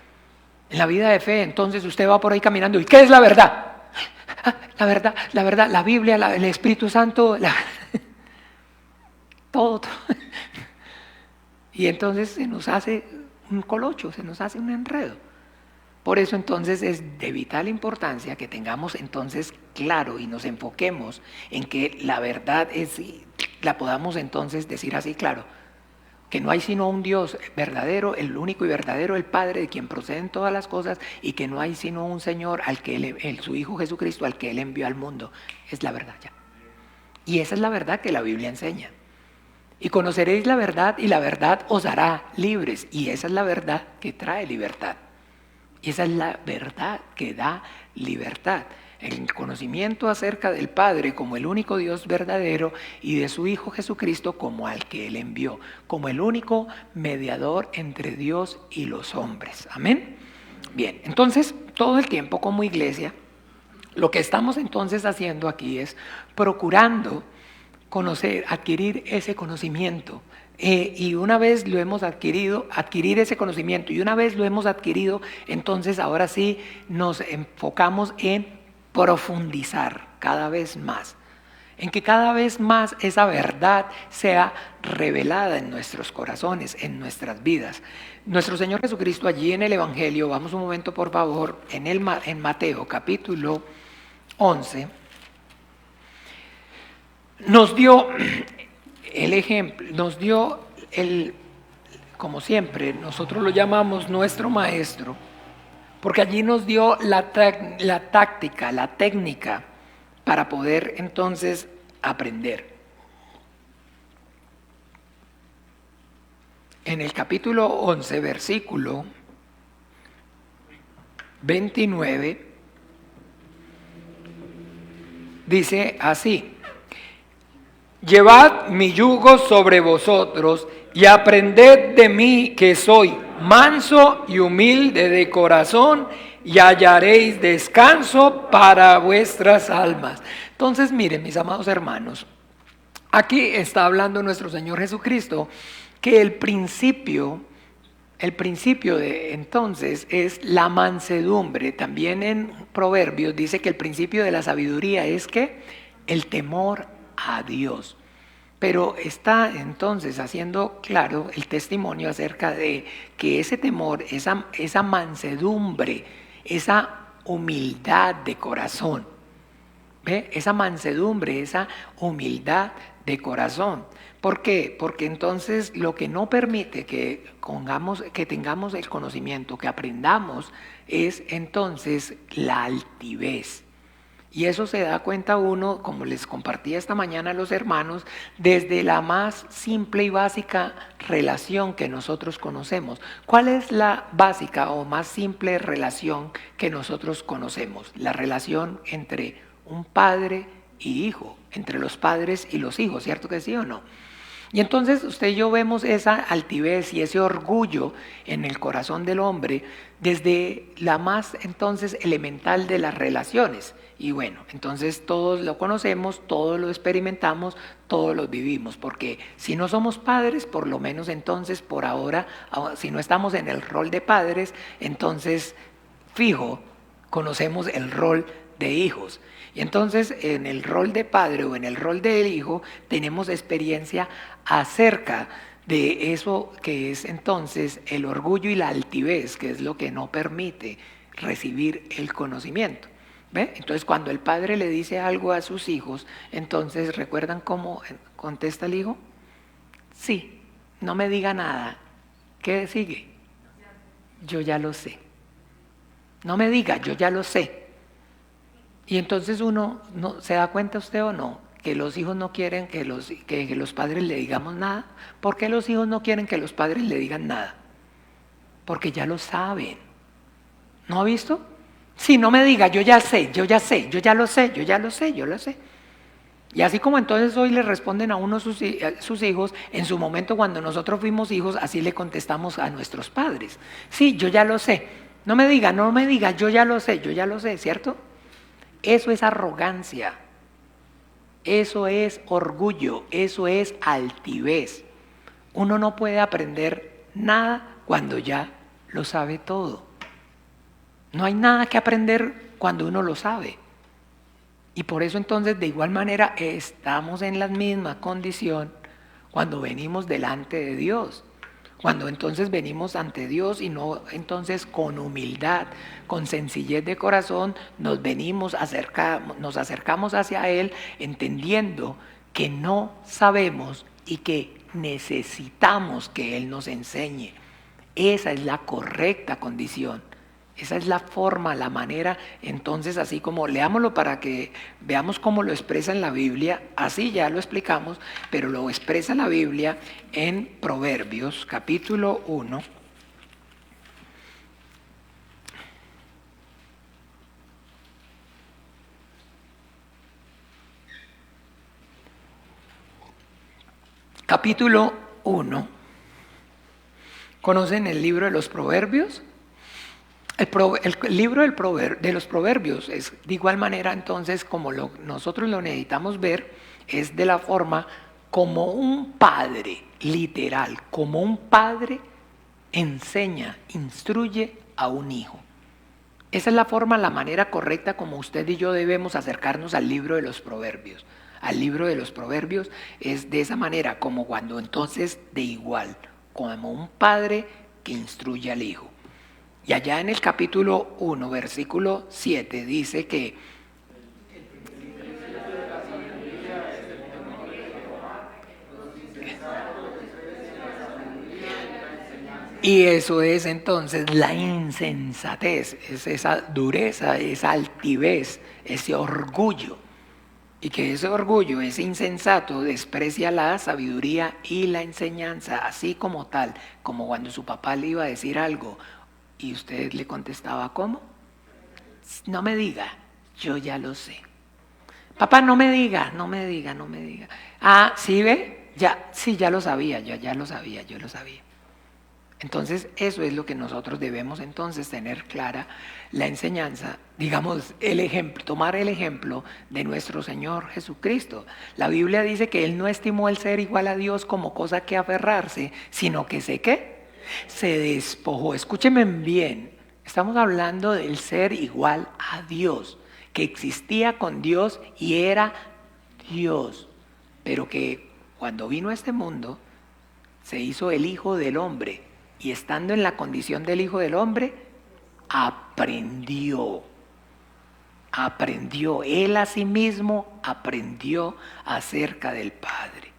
Speaker 4: En la vida de fe entonces usted va por ahí caminando, ¿y qué es la verdad? La verdad, la Biblia, el Espíritu Santo, todo. Y entonces se nos hace un colocho, se nos hace un enredo. Por eso entonces es de vital importancia que tengamos entonces claro y nos enfoquemos en que la verdad la podamos entonces decir así claro. Que no hay sino un Dios verdadero, el único y verdadero, el Padre, de quien proceden todas las cosas, y que no hay sino un Señor, al que su Hijo Jesucristo, al que Él envió al mundo. Es la verdad ya. Y esa es la verdad que la Biblia enseña. Y conoceréis la verdad, y la verdad os hará libres. Y esa es la verdad que trae libertad. Y esa es la verdad que da libertad. El conocimiento acerca del Padre como el único Dios verdadero y de su Hijo Jesucristo como al que Él envió, como el único mediador entre Dios y los hombres. Amén. Bien, entonces todo el tiempo como iglesia, lo que estamos entonces haciendo aquí es procurando adquirir ese conocimiento. Y una vez lo hemos adquirir ese conocimiento, y una vez lo hemos adquirido, entonces ahora sí nos enfocamos en profundizar cada vez más, en que cada vez más esa verdad sea revelada en nuestros corazones, en nuestras vidas. Nuestro Señor Jesucristo allí en el Evangelio, vamos un momento por favor, en Mateo capítulo 11, nos dio el ejemplo, nos dio como siempre, nosotros lo llamamos nuestro maestro, porque allí nos dio la táctica, la técnica para poder entonces aprender. En el capítulo 11, versículo 29, dice así: llevad mi yugo sobre vosotros y aprended de mí, que soy manso y humilde de corazón, y hallaréis descanso para vuestras almas. Entonces, miren, mis amados hermanos, Aquí está hablando nuestro Señor Jesucristo que el principio de entonces es la mansedumbre. También en Proverbios dice que el principio de la sabiduría es que el temor a Dios. Pero está entonces haciendo claro el testimonio acerca de que ese temor, esa mansedumbre, esa humildad de corazón, ¿ve? Esa mansedumbre, esa humildad de corazón. ¿Por qué? Porque entonces lo que no permite que tengamos el conocimiento, que aprendamos, es entonces la altivez. Y eso se da cuenta uno, como les compartía esta mañana a los hermanos, desde la más simple y básica relación que nosotros conocemos. ¿Cuál es la básica o más simple relación que nosotros conocemos? La relación entre un padre y hijo, entre los padres y los hijos, ¿cierto que sí o no? Y entonces usted y yo vemos esa altivez y ese orgullo en el corazón del hombre desde la más entonces elemental de las relaciones. Y bueno, entonces todos lo conocemos, todos lo experimentamos, todos lo vivimos, porque si no somos padres, por lo menos entonces por ahora, si no estamos en el rol de padres, entonces fijo, conocemos el rol de hijos. Y entonces en el rol de padre o en el rol de hijo tenemos experiencia acerca de eso que es entonces el orgullo y la altivez, que es lo que no permite recibir el conocimiento. ¿Ve? Entonces cuando el padre le dice algo a sus hijos, entonces ¿recuerdan cómo contesta el hijo? Sí, no me diga nada. ¿Qué sigue? Yo ya lo sé. No me diga, yo ya lo sé. Y entonces uno, no, ¿se da cuenta usted o no? Que los hijos no quieren que los padres le digamos nada. ¿Por qué los hijos no quieren que los padres le digan nada? Porque ya lo saben. ¿No ha visto? Sí, no me diga, yo ya sé, yo ya sé, yo ya lo sé, yo ya lo sé, yo lo sé. Y así como entonces hoy le responden a uno sus hijos, en su momento cuando nosotros fuimos hijos, así le contestamos a nuestros padres. Sí, yo ya lo sé. No me diga, yo ya lo sé, ¿cierto? Eso es arrogancia, eso es orgullo, eso es altivez. Uno no puede aprender nada cuando ya lo sabe todo. No hay nada que aprender cuando uno lo sabe. Y por eso entonces de igual manera estamos en la misma condición cuando venimos delante de Dios. Cuando entonces venimos ante Dios y no entonces con humildad, con sencillez de corazón, nos acercamos hacia Él entendiendo que no sabemos y que necesitamos que Él nos enseñe. Esa es la correcta condición. Esa es la forma, la manera, entonces así como leámoslo para que veamos cómo lo expresa en la Biblia, así ya lo explicamos, pero lo expresa la Biblia en Proverbios capítulo 1. Capítulo 1. ¿Conocen el libro de los Proverbios? El libro de los Proverbios es de igual manera entonces como nosotros lo necesitamos ver, es de la forma como un padre, literal, como un padre enseña, instruye a un hijo. Esa es la forma, la manera correcta como usted y yo debemos acercarnos al libro de los Proverbios. Al libro de los Proverbios es de esa manera, como cuando entonces de igual, como un padre que instruye al hijo. Y allá en el capítulo 1, versículo 7, dice que y eso es entonces la insensatez, es esa dureza, esa altivez, ese orgullo. Y que ese orgullo, ese insensato, desprecia la sabiduría y la enseñanza, así como tal, como cuando su papá le iba a decir algo y usted le contestaba, ¿cómo? No me diga, yo ya lo sé. Papá, no me diga. Ah, ¿sí ve? Ya, sí, ya lo sabía, yo lo sabía. Entonces eso es lo que nosotros debemos entonces tener clara, la enseñanza, digamos el ejemplo, tomar el ejemplo de nuestro Señor Jesucristo. La Biblia dice que Él no estimó el ser igual a Dios como cosa que aferrarse, sino que se despojó. Escúchenme bien, estamos hablando del ser igual a Dios, que existía con Dios y era Dios, pero que cuando vino a este mundo se hizo el Hijo del Hombre. Y estando en la condición del Hijo del Hombre, aprendió. Él a sí mismo aprendió acerca del Padre.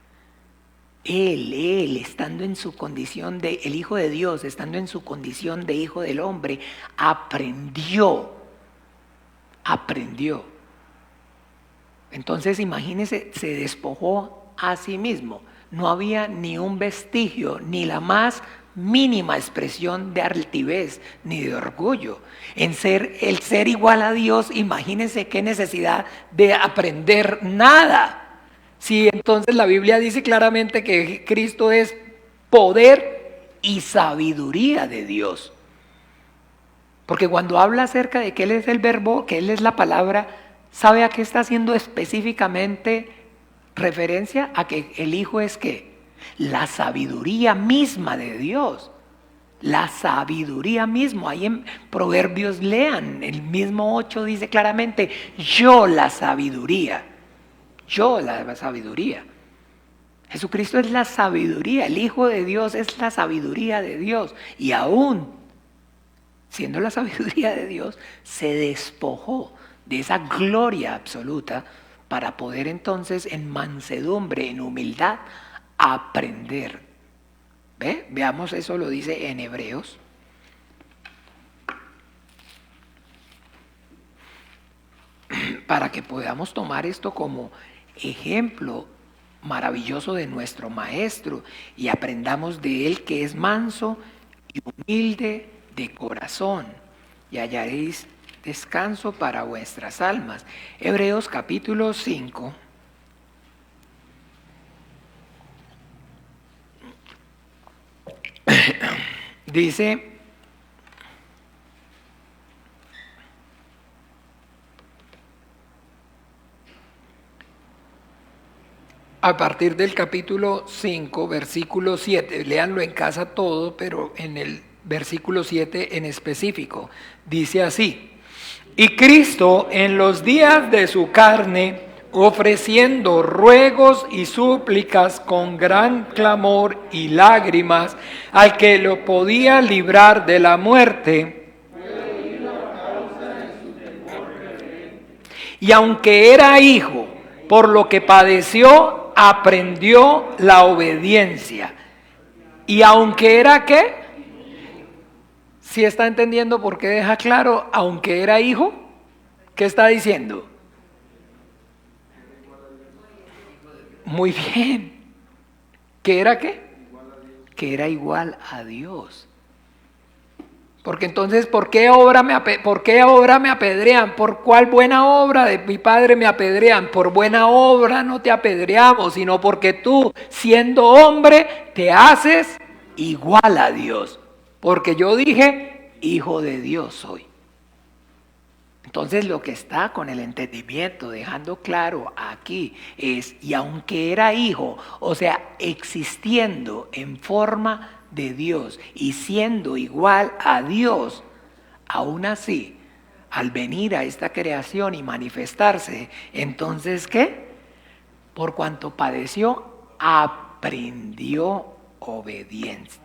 Speaker 4: Él, estando en su condición de el Hijo de Dios, estando en su condición de Hijo del Hombre, aprendió. Entonces imagínense, se despojó a sí mismo. No había ni un vestigio, ni la más mínima expresión de altivez ni de orgullo. En el ser igual a Dios, imagínense qué necesidad de aprender nada. Si entonces la Biblia dice claramente que Cristo es poder y sabiduría de Dios. Porque cuando habla acerca de que Él es el verbo, que Él es la palabra, ¿sabe a qué está haciendo específicamente referencia? A que el Hijo es ¿qué? La sabiduría misma de Dios. La sabiduría misma. Ahí en Proverbios lean, el mismo 8 dice claramente, yo la sabiduría. Jesucristo es la sabiduría, el Hijo de Dios es la sabiduría de Dios. Y aún siendo la sabiduría de Dios, se despojó de esa gloria absoluta para poder entonces en mansedumbre, en humildad, aprender. Veamos, eso lo dice en Hebreos. Para que podamos tomar esto como ejemplo maravilloso de nuestro Maestro y aprendamos de Él que es manso y humilde de corazón, y hallaréis descanso para vuestras almas. Hebreos capítulo 5. Dice, a partir del capítulo 5, versículo 7, léanlo en casa todo, pero en el versículo 7 en específico, dice así: y Cristo en los días de su carne, ofreciendo ruegos y súplicas con gran clamor y lágrimas al que lo podía librar de la muerte, y aunque era hijo, por lo que padeció, aprendió la obediencia. Y aunque era ¿qué? ¿Sí está entendiendo por qué deja claro, aunque era hijo? ¿Qué está diciendo? Muy bien. ¿Qué era qué? Que era igual a Dios. Porque entonces, ¿por qué ahora me apedrean? ¿Por cuál buena obra de mi Padre me apedrean? Por buena obra no te apedreamos, sino porque tú, siendo hombre, te haces igual a Dios. Porque yo dije, hijo de Dios soy. Entonces lo que está con el entendimiento dejando claro aquí es, y aunque era hijo, o sea, existiendo en forma de Dios y siendo igual a Dios, aún así, al venir a esta creación y manifestarse, entonces ¿qué? Por cuanto padeció, aprendió obediencia.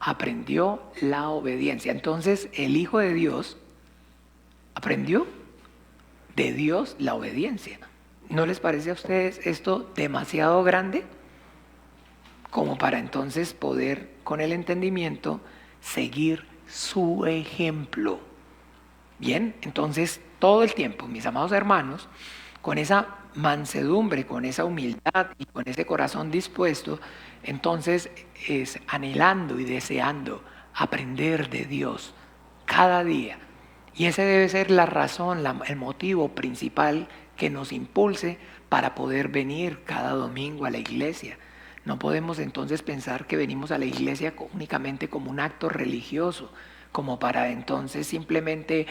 Speaker 4: Aprendió la obediencia. Entonces el Hijo de Dios aprendió de Dios la obediencia. ¿No les parece a ustedes esto demasiado grande? Como para entonces poder con el entendimiento seguir su ejemplo. Bien, entonces todo el tiempo, mis amados hermanos, con esa mansedumbre, con esa humildad y con ese corazón dispuesto, entonces es anhelando y deseando aprender de Dios cada día. Y ese debe ser la razón, el motivo principal que nos impulse para poder venir cada domingo a la iglesia. No podemos entonces pensar que venimos a la iglesia únicamente como un acto religioso, como para entonces simplemente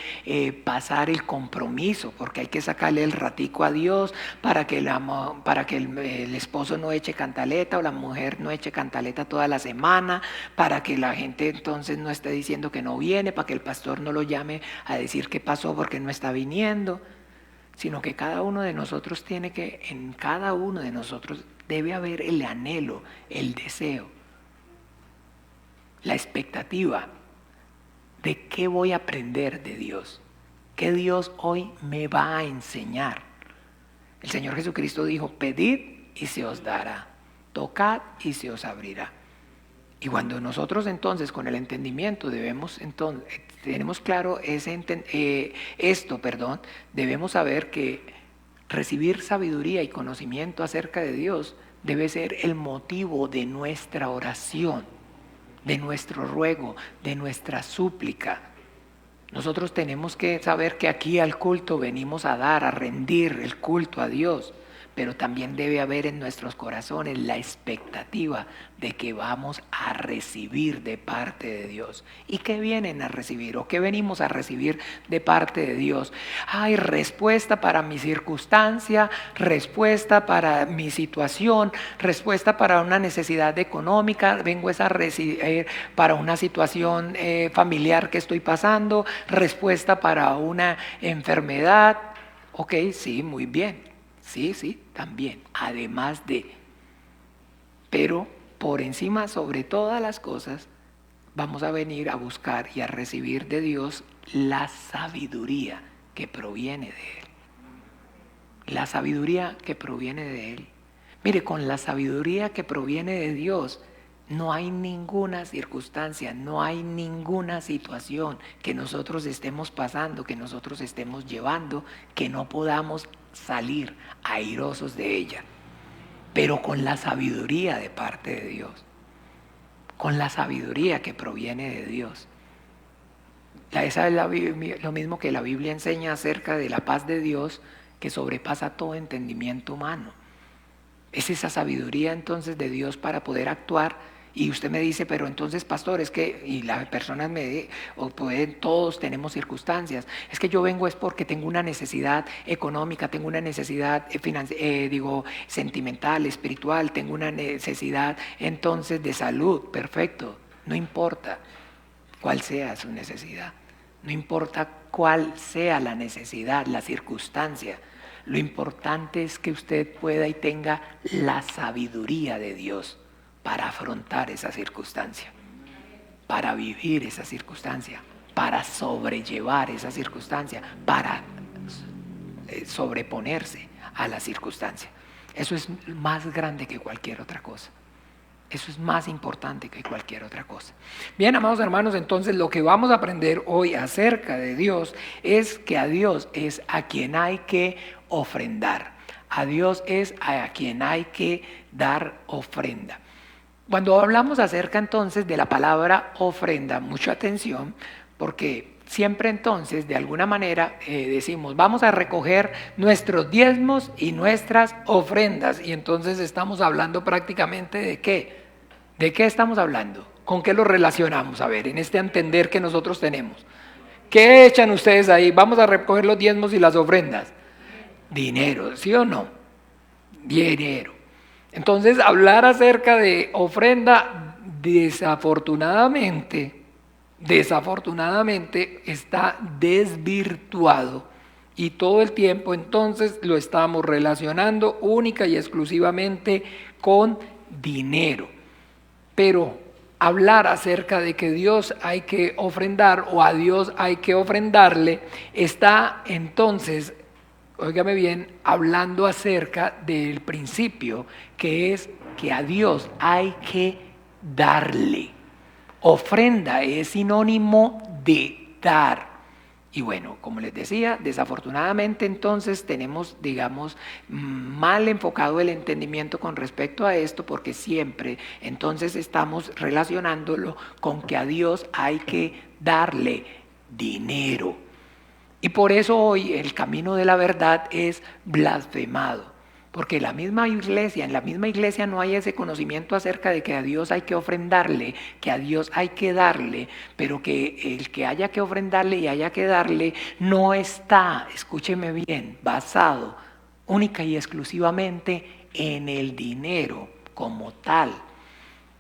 Speaker 4: pasar el compromiso, porque hay que sacarle el ratico a Dios para que el esposo no eche cantaleta o la mujer no eche cantaleta toda la semana, para que la gente entonces no esté diciendo que no viene, para que el pastor no lo llame a decir qué pasó porque no está viniendo, sino que cada uno de nosotros en cada uno de nosotros debe haber el anhelo, el deseo, la expectativa de qué voy a aprender de Dios, qué Dios hoy me va a enseñar. El Señor Jesucristo dijo: pedid y se os dará, tocad y se os abrirá. Y cuando nosotros entonces con el entendimiento tenemos claro debemos saber que recibir sabiduría y conocimiento acerca de Dios debe ser el motivo de nuestra oración, de nuestro ruego, de nuestra súplica. Nosotros tenemos que saber que aquí al culto venimos a dar, a rendir el culto a Dios, pero también debe haber en nuestros corazones la expectativa de que vamos a recibir de parte de Dios. ¿Y qué vienen a recibir o qué venimos a recibir de parte de Dios? Hay respuesta para mi circunstancia, respuesta para mi situación, respuesta para una necesidad económica, vengo a recibir para una situación familiar que estoy pasando, respuesta para una enfermedad. Ok, sí, muy bien. Sí, también, además de. Pero por encima, sobre todas las cosas, vamos a venir a buscar y a recibir de Dios la sabiduría que proviene de Él. La sabiduría que proviene de Él. Mire, con la sabiduría que proviene de Dios, no hay ninguna circunstancia, no hay ninguna situación que nosotros estemos pasando, que nosotros estemos llevando, que no podamos salir airosos de ella, pero con la sabiduría de parte de Dios, con la sabiduría que proviene de Dios. Esa es lo mismo que la Biblia enseña acerca de la paz de Dios que sobrepasa todo entendimiento humano. Es esa sabiduría entonces de Dios para poder actuar. Y usted me dice: pero entonces, pastor, es que, y las personas todos tenemos circunstancias, es que yo vengo es porque tengo una necesidad económica, tengo una necesidad sentimental, espiritual, tengo una necesidad entonces de salud. Perfecto, no importa cuál sea su necesidad, no importa cuál sea la necesidad, la circunstancia. Lo importante es que usted pueda y tenga la sabiduría de Dios para afrontar esa circunstancia, para vivir esa circunstancia, para sobrellevar esa circunstancia, para sobreponerse a la circunstancia. Eso es más grande que cualquier otra cosa. Eso es más importante que cualquier otra cosa. Bien, amados hermanos, entonces lo que vamos a aprender hoy acerca de Dios es que a Dios es a quien hay que ofrendar. A Dios es a quien hay que dar ofrenda. Cuando hablamos acerca entonces de la palabra ofrenda, mucha atención, porque siempre entonces de alguna manera decimos: vamos a recoger nuestros diezmos y nuestras ofrendas, y entonces estamos hablando prácticamente ¿de qué? ¿De qué estamos hablando? ¿Con qué lo relacionamos? A ver, en este entender que nosotros tenemos. ¿Qué echan ustedes ahí? Vamos a recoger los diezmos y las ofrendas. Dinero, ¿sí o no? Dinero. Entonces, hablar acerca de ofrenda, desafortunadamente está desvirtuado, y todo el tiempo entonces lo estamos relacionando única y exclusivamente con dinero. Pero hablar acerca de que Dios hay que ofrendar o a Dios hay que ofrendarle está entonces, óigame bien, hablando acerca del principio, que es que a Dios hay que darle. Ofrenda es sinónimo de dar. Y bueno, como les decía, desafortunadamente entonces tenemos, digamos, mal enfocado el entendimiento con respecto a esto, porque siempre entonces estamos relacionándolo con que a Dios hay que darle dinero. Y por eso hoy el camino de la verdad es blasfemado, Porque en la misma iglesia no hay ese conocimiento acerca de que a Dios hay que ofrendarle, que a Dios hay que darle, pero que el que haya que ofrendarle y haya que darle no está, escúcheme bien, basado única y exclusivamente en el dinero como tal.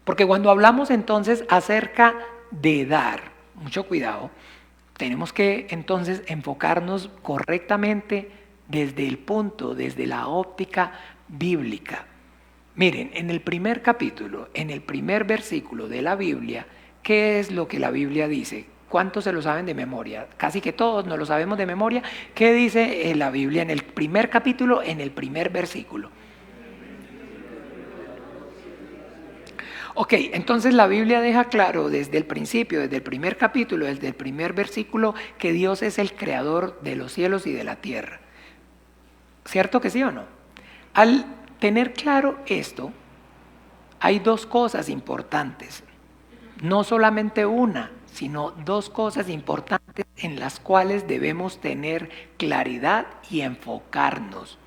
Speaker 4: Porque cuando hablamos entonces acerca de dar, mucho cuidado, tenemos que entonces enfocarnos correctamente desde la óptica bíblica. Miren, en el primer capítulo, en el primer versículo de la Biblia, ¿qué es lo que la Biblia dice? ¿Cuántos se lo saben de memoria? Casi que todos nos lo sabemos de memoria. ¿Qué dice la Biblia en el primer capítulo, en el primer versículo? Ok, entonces la Biblia deja claro desde el principio, desde el primer capítulo, desde el primer versículo, que Dios es el creador de los cielos y de la tierra. ¿Cierto que sí o no? Al tener claro esto, hay dos cosas importantes. No solamente una, sino dos cosas importantes en las cuales debemos tener claridad y enfocarnos.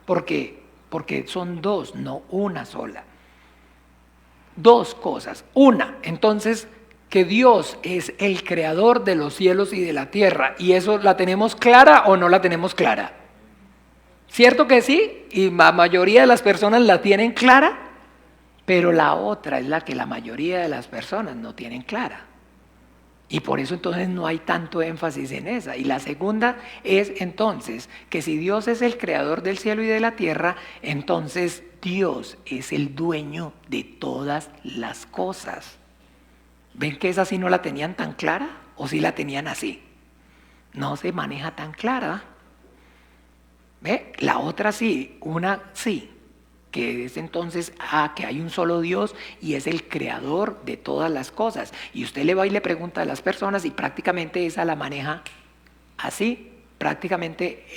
Speaker 4: ¿Por qué? Porque son dos, no una sola. Dos cosas. Una, entonces, que Dios es el creador de los cielos y de la tierra. ¿Y eso la tenemos clara o no la tenemos clara? ¿Cierto que sí? Y la mayoría de las personas la tienen clara, pero la otra es la que la mayoría de las personas no tienen clara. Y por eso entonces no hay tanto énfasis en esa. Y la segunda es entonces que si Dios es el creador del cielo y de la tierra, entonces Dios es el dueño de todas las cosas. ¿Ven que esa sí no la tenían tan clara? ¿O sí la tenían así? No se maneja tan clara. ¿Ve? La otra sí, una sí, que es entonces que hay un solo Dios y es el creador de todas las cosas. Y usted le va y le pregunta a las personas y prácticamente esa la maneja así, prácticamente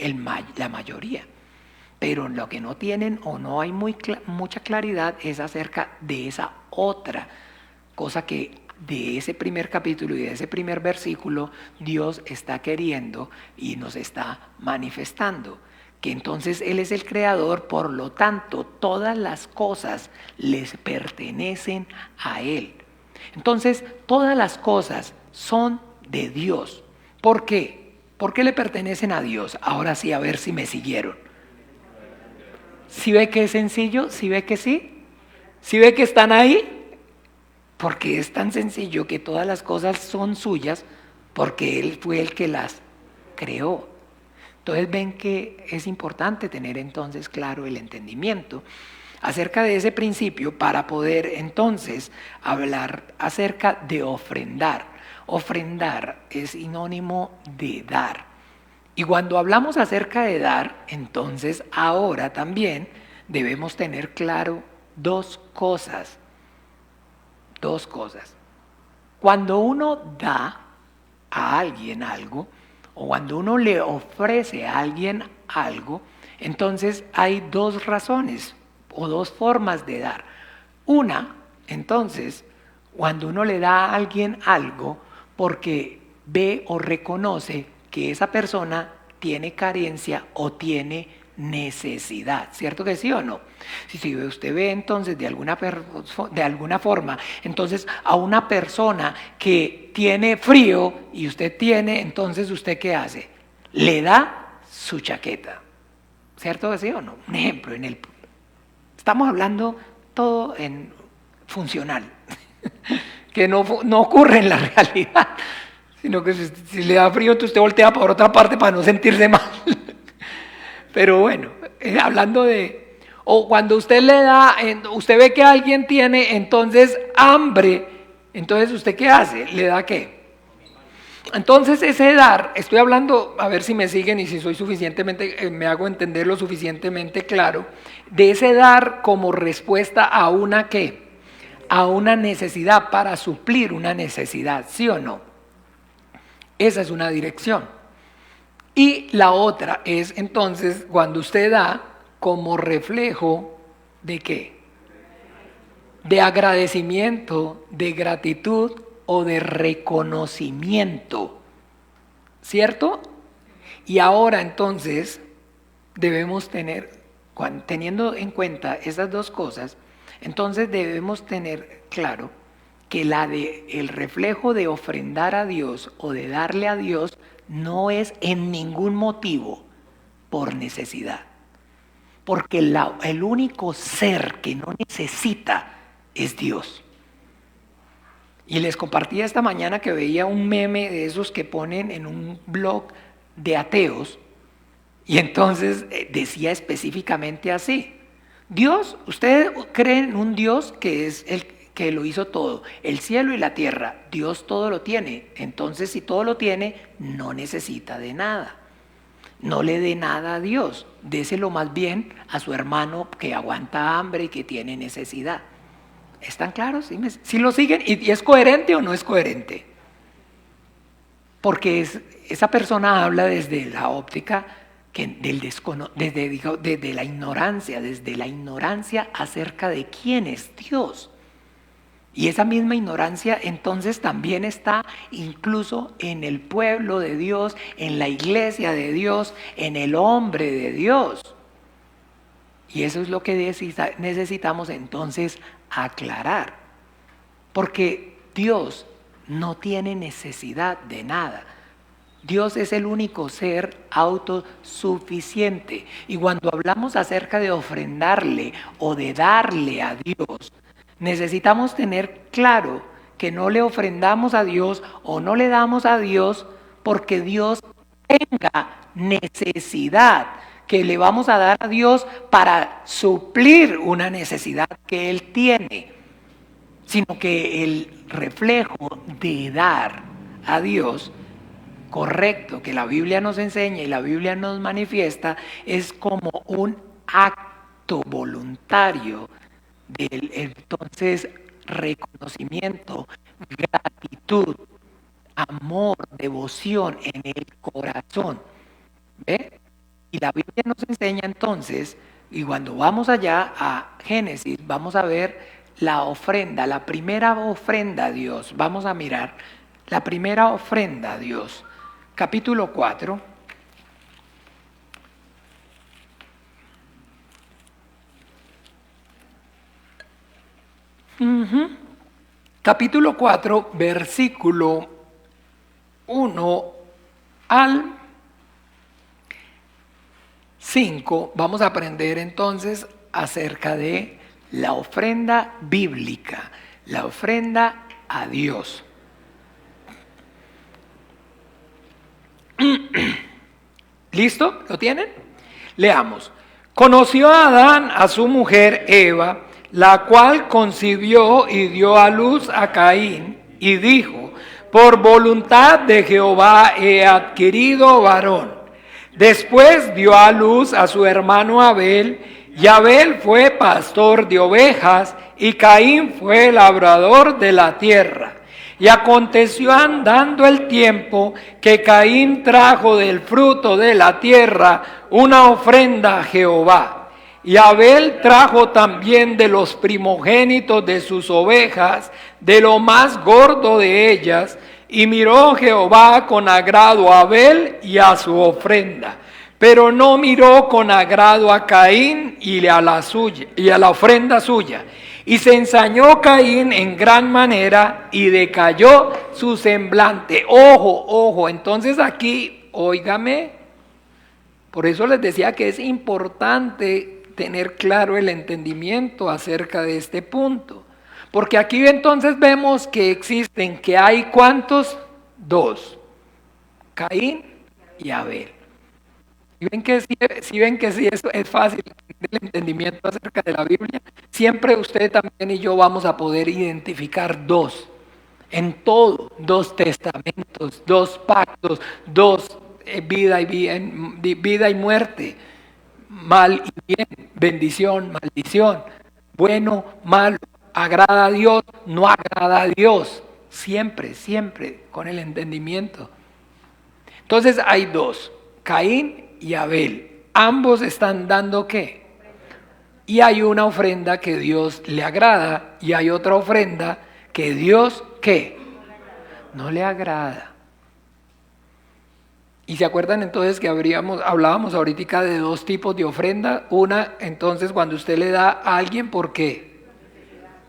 Speaker 4: la mayoría. Pero lo que no tienen o no hay mucha claridad es acerca de esa otra cosa que de ese primer capítulo y de ese primer versículo Dios está queriendo y nos está manifestando. Que entonces Él es el creador, por lo tanto todas las cosas les pertenecen a Él. Entonces todas las cosas son de Dios. ¿Por qué? ¿Por qué le pertenecen a Dios? Ahora sí, a ver si me siguieron. ¿Sí ve que es sencillo? ¿Sí ve que sí? ¿Sí ve que están ahí? Porque es tan sencillo que todas las cosas son suyas porque Él fue el que las creó. Entonces ven que es importante tener entonces claro el entendimiento acerca de ese principio para poder entonces hablar acerca de ofrendar. Ofrendar es sinónimo de dar. Y cuando hablamos acerca de dar, entonces ahora también debemos tener claro dos cosas. Dos cosas. Cuando uno da a alguien algo, o cuando uno le ofrece a alguien algo, entonces hay dos razones o dos formas de dar. Una, entonces, cuando uno le da a alguien algo porque ve o reconoce que esa persona tiene carencia o tiene necesidad, ¿cierto que sí o no? Si usted ve entonces de alguna forma, entonces a una persona que tiene frío y usted tiene, entonces ¿usted qué hace? Le da su chaqueta, ¿cierto que sí o no? Un ejemplo, estamos hablando todo en funcional, que no ocurre en la realidad, sino que si le da frío, entonces usted voltea por otra parte para no sentirse mal. Pero bueno, hablando de... O cuando usted le da, usted ve que alguien tiene entonces hambre, entonces ¿usted qué hace? ¿Le da qué? Entonces ese dar, estoy hablando, a ver si me siguen y si soy suficientemente, me hago entender lo suficientemente claro, de ese dar como respuesta a una ¿qué? A una necesidad, para suplir una necesidad, ¿sí o no? Esa es una dirección. Y la otra es entonces cuando usted da como reflejo de ¿qué? De agradecimiento, de gratitud o de reconocimiento, ¿cierto? Y ahora entonces debemos tener teniendo en cuenta esas dos cosas, entonces debemos tener claro que el reflejo de ofrendar a Dios o de darle a Dios no es en ningún motivo por necesidad. Porque el único ser que no necesita es Dios. Y les compartí esta mañana que veía un meme de esos que ponen en un blog de ateos, y entonces decía específicamente así: Dios, ¿usted cree en un Dios que es el que lo hizo todo, el cielo y la tierra? Dios todo lo tiene, entonces si todo lo tiene, no necesita de nada. No le dé nada a Dios, déselo más bien a su hermano que aguanta hambre y que tiene necesidad. ¿Están claros? ¿Sí lo siguen? ¿Y es coherente o no es coherente? Porque esa persona habla desde la óptica desde la ignorancia acerca de quién es Dios. Y esa misma ignorancia entonces también está incluso en el pueblo de Dios, en la iglesia de Dios, en el hombre de Dios. Y eso es lo que necesitamos entonces aclarar. Porque Dios no tiene necesidad de nada. Dios es el único ser autosuficiente. Y cuando hablamos acerca de ofrendarle o de darle a Dios, necesitamos tener claro que no le ofrendamos a Dios o no le damos a Dios porque Dios tenga necesidad, que le vamos a dar a Dios para suplir una necesidad que Él tiene, sino que el reflejo de dar a Dios correcto, que la Biblia nos enseña y la Biblia nos manifiesta, es como un acto voluntario del entonces reconocimiento, gratitud, amor, devoción en el corazón. ¿Ve? Y la Biblia nos enseña entonces, y cuando vamos allá a Génesis, vamos a ver la ofrenda, la primera ofrenda a Dios. Vamos a mirar la primera ofrenda a Dios. Capítulo 4. Capítulo 4, versículo 1 al 5. Vamos a aprender entonces acerca de la ofrenda bíblica, la ofrenda a Dios. ¿Listo? ¿Lo tienen? Leamos. Conoció a Adán a su mujer Eva, la cual concibió y dio a luz a Caín, y dijo: por voluntad de Jehová he adquirido varón. Después dio a luz a su hermano Abel, y Abel fue pastor de ovejas, y Caín fue labrador de la tierra. Y aconteció andando el tiempo que Caín trajo del fruto de la tierra una ofrenda a Jehová. Y Abel trajo también de los primogénitos de sus ovejas, de lo más gordo de ellas. Y miró Jehová con agrado a Abel y a su ofrenda, pero no miró con agrado a Caín y a la ofrenda suya. Y se ensañó Caín en gran manera y decayó su semblante. Ojo, entonces aquí, óigame, por eso les decía que es importante tener claro el entendimiento acerca de este punto. Porque aquí entonces vemos que hay ¿cuántos? Dos, Caín y Abel. Si ven que sí, eso es fácil el entendimiento acerca de la Biblia, siempre usted también y yo vamos a poder identificar dos, en todo, dos testamentos, dos pactos, dos vida y muerte, mal y bien, bendición, maldición, bueno, malo, agrada a Dios, no agrada a Dios, siempre con el entendimiento. Entonces hay dos, Caín y Abel, ambos están dando ¿qué? Y hay una ofrenda que Dios le agrada y hay otra ofrenda que Dios ¿qué? No le agrada. Y se acuerdan entonces que hablábamos ahorita de dos tipos de ofrenda. Una, entonces, cuando usted le da a alguien, ¿por qué?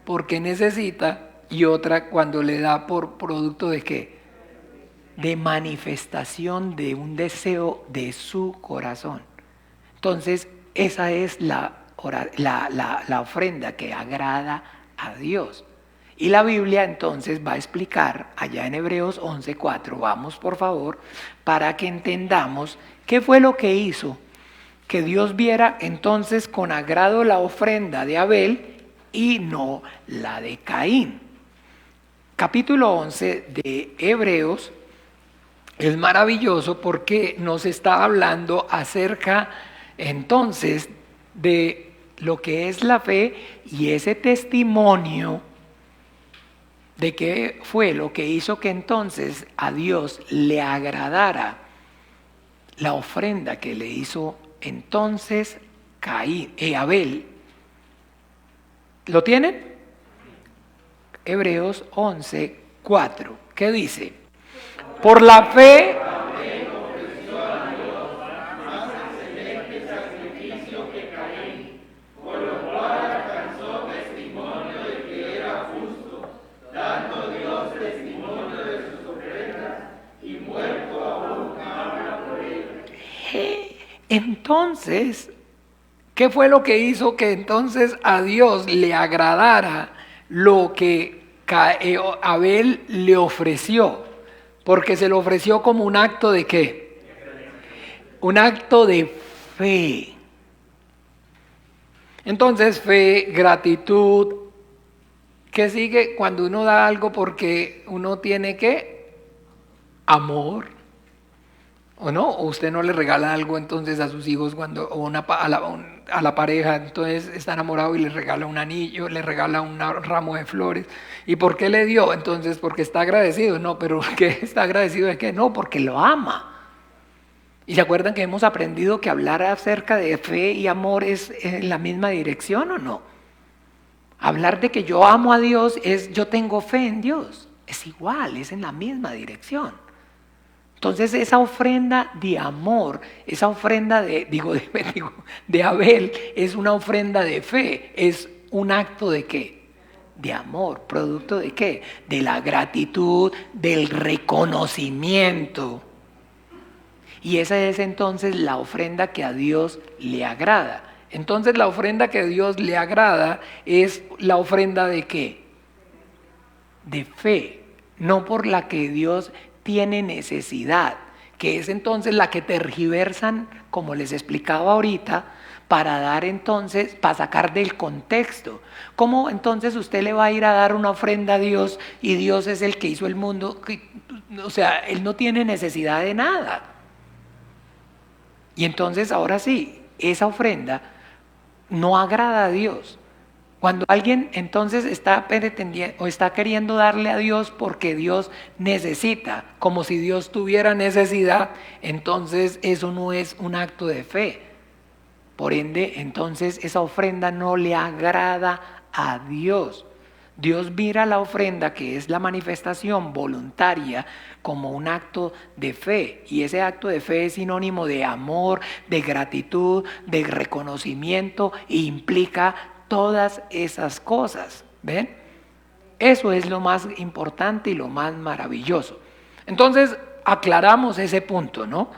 Speaker 4: Porque necesita. Y otra, cuando le da por producto de ¿qué? De manifestación de un deseo de su corazón. Entonces, esa es la ofrenda que agrada a Dios. Y la Biblia entonces va a explicar allá en Hebreos 11:4, vamos por favor, para que entendamos qué fue lo que hizo que Dios viera entonces con agrado la ofrenda de Abel y no la de Caín. Capítulo 11 de Hebreos es maravilloso porque nos está hablando acerca entonces de lo que es la fe y ese testimonio de qué fue lo que hizo que entonces a Dios le agradara la ofrenda que le hizo entonces Abel. ¿Lo tienen? Hebreos 11:4. ¿Qué dice? Por la fe entonces, ¿qué fue lo que hizo que entonces a Dios le agradara lo que Abel le ofreció? Porque se lo ofreció como un acto de ¿qué? Un acto de fe. Entonces, fe, gratitud. ¿Qué sigue cuando uno da algo porque uno tiene ¿qué? Amor. ¿O no? ¿O usted no le regala algo entonces a sus hijos a la pareja, entonces está enamorado y le regala un anillo, le regala un ramo de flores? ¿Y por qué le dio? Entonces, porque está agradecido. No, pero ¿qué está agradecido de qué? No, porque lo ama. ¿Y se acuerdan que hemos aprendido que hablar acerca de fe y amor es en la misma dirección o no? Hablar de que yo amo a Dios es yo tengo fe en Dios. Es igual, es en la misma dirección. Entonces esa ofrenda de amor, esa ofrenda de Abel es una ofrenda de fe, es un acto de ¿qué? De amor, producto de ¿qué? De la gratitud, del reconocimiento. Y esa es entonces la ofrenda que a Dios le agrada. Entonces la ofrenda que a Dios le agrada es la ofrenda de ¿qué? De fe, no por la que Dios tiene necesidad, que es entonces la que tergiversan, como les explicaba ahorita, para dar entonces, para sacar del contexto. ¿Cómo entonces usted le va a ir a dar una ofrenda a Dios y Dios es el que hizo el mundo? O sea, Él no tiene necesidad de nada. Y entonces ahora sí, esa ofrenda no agrada a Dios. Cuando alguien entonces está pretendiendo o está queriendo darle a Dios porque Dios necesita, como si Dios tuviera necesidad, entonces eso no es un acto de fe. Por ende, entonces esa ofrenda no le agrada a Dios. Dios mira la ofrenda, que es la manifestación voluntaria, como un acto de fe. Y ese acto de fe es sinónimo de amor, de gratitud, de reconocimiento e implica todas esas cosas, ¿ven? Eso es lo más importante y lo más maravilloso. Entonces, aclaramos ese punto, ¿no?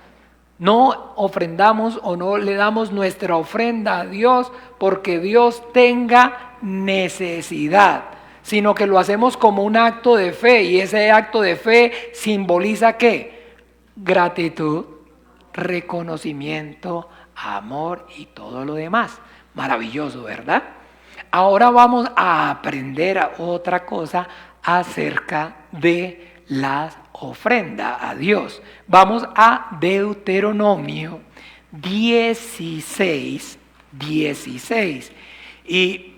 Speaker 4: No ofrendamos o no le damos nuestra ofrenda a Dios porque Dios tenga necesidad, sino que lo hacemos como un acto de fe, y ese acto de fe simboliza ¿qué? Gratitud, reconocimiento, amor y todo lo demás. Maravilloso, ¿verdad? Ahora vamos a aprender otra cosa acerca de la ofrenda a Dios. Vamos a Deuteronomio 16:16. ¿Y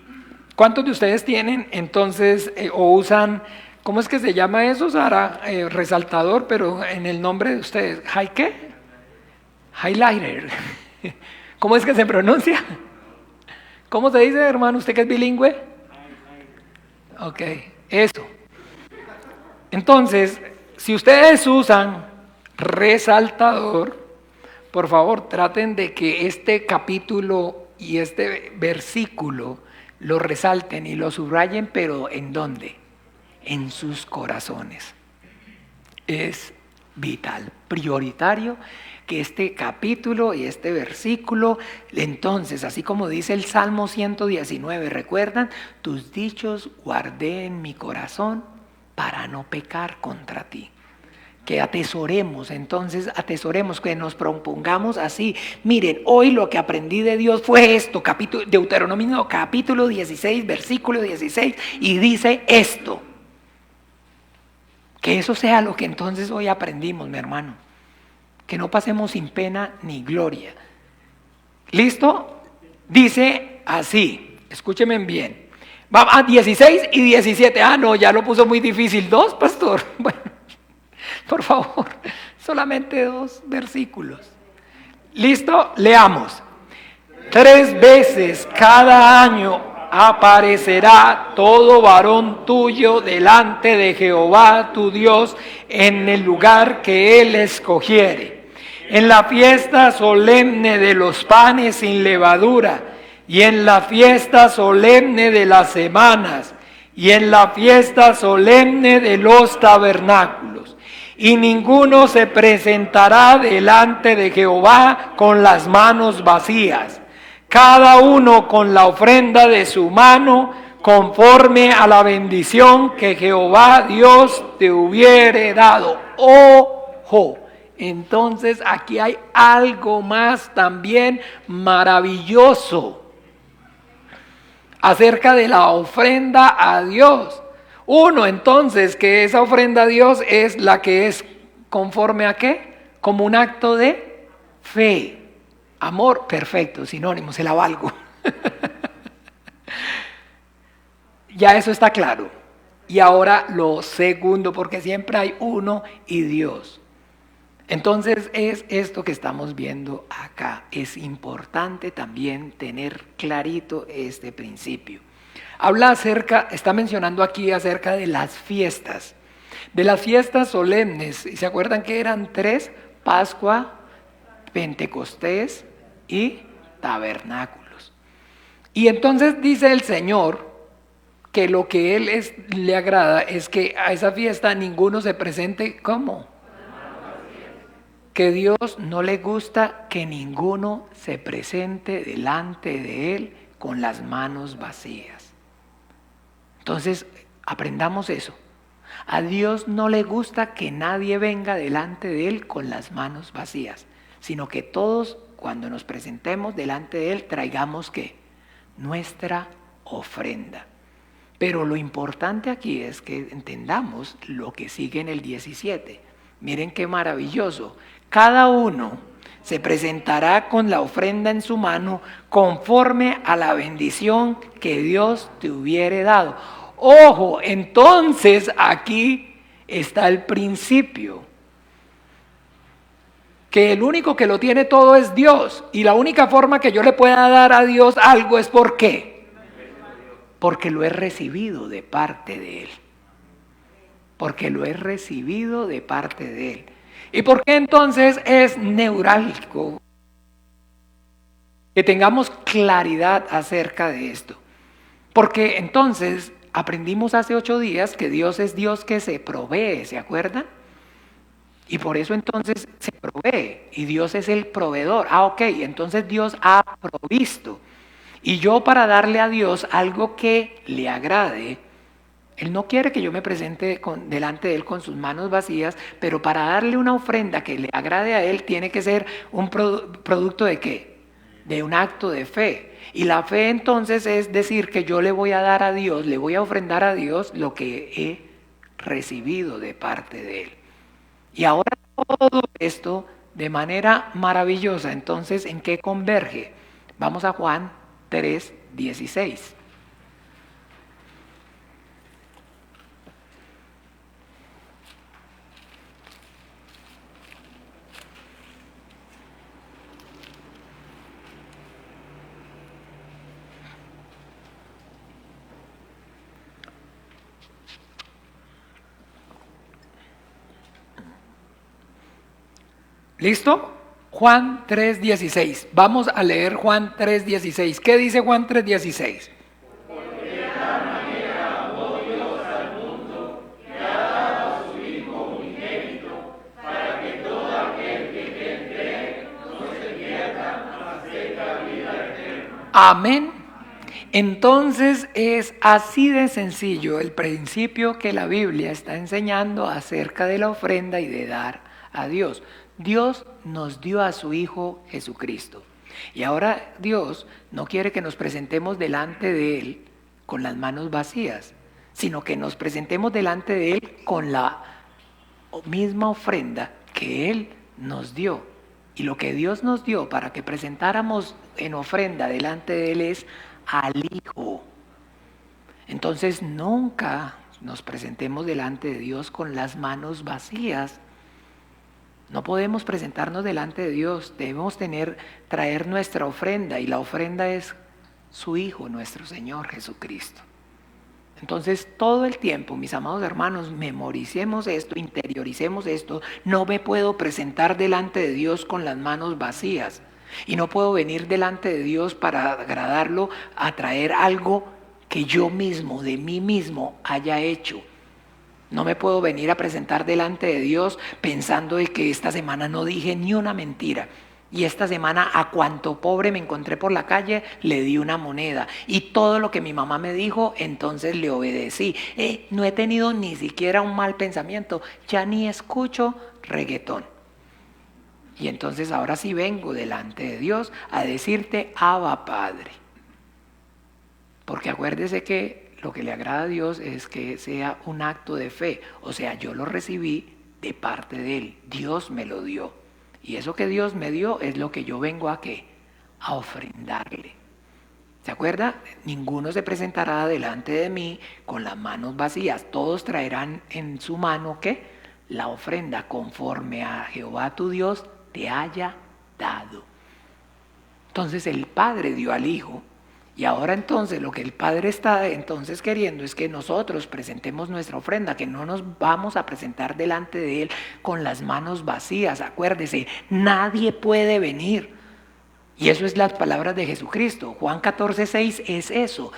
Speaker 4: cuántos de ustedes tienen entonces o usan, cómo es que se llama eso, Sara? Resaltador, pero en el nombre de ustedes, ¿qué? Highlighter. ¿Cómo es que se pronuncia? ¿Cómo se dice, hermano? ¿Usted que es bilingüe? Ok, eso. Entonces, si ustedes usan resaltador, por favor traten de que este capítulo y este versículo lo resalten y lo subrayen, pero ¿en dónde? En sus corazones. Es vital, prioritario que este capítulo y este versículo, entonces, así como dice el Salmo 119, ¿recuerdan? Tus dichos guardé en mi corazón para no pecar contra ti. Que atesoremos, entonces atesoremos, que nos propongamos así. Miren, hoy lo que aprendí de Dios fue esto, Deuteronomio capítulo 16, versículo 16, y dice esto. Que eso sea lo que entonces hoy aprendimos, mi hermano. Que no pasemos sin pena ni gloria. ¿Listo? Dice así, escúchenme bien. Va a 16 y 17. Ah, no, ya lo puso muy difícil. 2, pastor. Bueno, por favor, solamente 2 versículos. ¿Listo? Leamos. 3 veces cada año aparecerá todo varón tuyo delante de Jehová tu Dios en el lugar que él escogiere. En la fiesta solemne de los panes sin levadura, y en la fiesta solemne de las semanas, y en la fiesta solemne de los tabernáculos. Y ninguno se presentará delante de Jehová con las manos vacías, cada uno con la ofrenda de su mano, conforme a la bendición que Jehová Dios te hubiere dado. Ojo, entonces aquí hay algo más también maravilloso acerca de la ofrenda a Dios. Uno, entonces, que esa ofrenda a Dios es la que es conforme a ¿qué? Como un acto de fe. Amor, perfecto, sinónimo, se la valgo. Ya eso está claro. Y ahora lo segundo, porque siempre hay uno y Dios. Entonces es esto que estamos viendo acá. Es importante también tener clarito este principio. Está mencionando aquí acerca de las fiestas solemnes. ¿Se acuerdan que eran 3? Pascua, Pentecostés y tabernáculos. Y entonces dice el Señor que lo que Él le agrada es que a esa fiesta ninguno se presente como. Que Dios no le gusta que ninguno se presente delante de Él con las manos vacías. Entonces, aprendamos eso. A Dios no le gusta que nadie venga delante de Él con las manos vacías, sino que todos, cuando nos presentemos delante de Él, traigamos ¿qué? Nuestra ofrenda. Pero lo importante aquí es que entendamos lo que sigue en el 17. Miren qué maravilloso. Cada uno se presentará con la ofrenda en su mano conforme a la bendición que Dios te hubiere dado. Ojo, entonces aquí está el principio. Que el único que lo tiene todo es Dios. Y la única forma que yo le pueda dar a Dios algo es ¿por qué? Porque lo he recibido de parte de Él. Porque lo he recibido de parte de Él. ¿Y por qué entonces es neurálgico que tengamos claridad acerca de esto? Porque entonces aprendimos hace 8 días que Dios es Dios que se provee, ¿se acuerdan? Y por eso entonces se provee y Dios es el proveedor. Ok, entonces Dios ha provisto. Y yo para darle a Dios algo que le agrade, Él no quiere que yo me presente delante de Él con sus manos vacías, pero para darle una ofrenda que le agrade a Él tiene que ser un producto de ¿qué? De un acto de fe. Y la fe entonces es decir que yo le voy a dar a Dios, le voy a ofrendar a Dios lo que he recibido de parte de Él. Y ahora todo esto de manera maravillosa, entonces ¿en qué converge? Vamos a Juan 3:16. ¿Listo? Juan 3:16. Vamos a leer Juan 3:16. ¿Qué dice Juan 3:16? Amén. Entonces es así de sencillo el principio que la Biblia está enseñando acerca de la ofrenda y de dar a Dios. Dios nos dio a su Hijo Jesucristo. Y ahora Dios no quiere que nos presentemos delante de Él con las manos vacías, sino que nos presentemos delante de Él con la misma ofrenda que Él nos dio. Y lo que Dios nos dio para que presentáramos en ofrenda delante de Él es al Hijo. Entonces nunca nos presentemos delante de Dios con las manos vacías. No podemos presentarnos delante de Dios, debemos traer nuestra ofrenda, y la ofrenda es su Hijo, nuestro Señor Jesucristo. Entonces todo el tiempo, mis amados hermanos, memoricemos esto, interioricemos esto. No me puedo presentar delante de Dios con las manos vacías, y no puedo venir delante de Dios para agradarlo a traer algo que yo mismo, de mí mismo, haya hecho. No me puedo venir a presentar delante de Dios pensando de que esta semana no dije ni una mentira. Y esta semana a cuanto pobre me encontré por la calle, le di una moneda. Y todo lo que mi mamá me dijo, entonces le obedecí. No he tenido ni siquiera un mal pensamiento. Ya ni escucho reggaetón. Y entonces ahora sí vengo delante de Dios a decirte, Abba Padre. Porque acuérdese que lo que le agrada a Dios es que sea un acto de fe. O sea, yo lo recibí de parte de Él. Dios me lo dio. Y eso que Dios me dio es lo que yo vengo a ¿qué? A ofrendarle. ¿Se acuerda? Ninguno se presentará delante de mí con las manos vacías. Todos traerán en su mano ¿qué? La ofrenda conforme a Jehová tu Dios te haya dado. Entonces el Padre dio al Hijo. Y ahora entonces lo que el Padre está entonces queriendo es que nosotros presentemos nuestra ofrenda, que no nos vamos a presentar delante de Él con las manos vacías. Acuérdese, nadie puede venir. Y eso es las palabras de Jesucristo. Juan 14:6 es eso.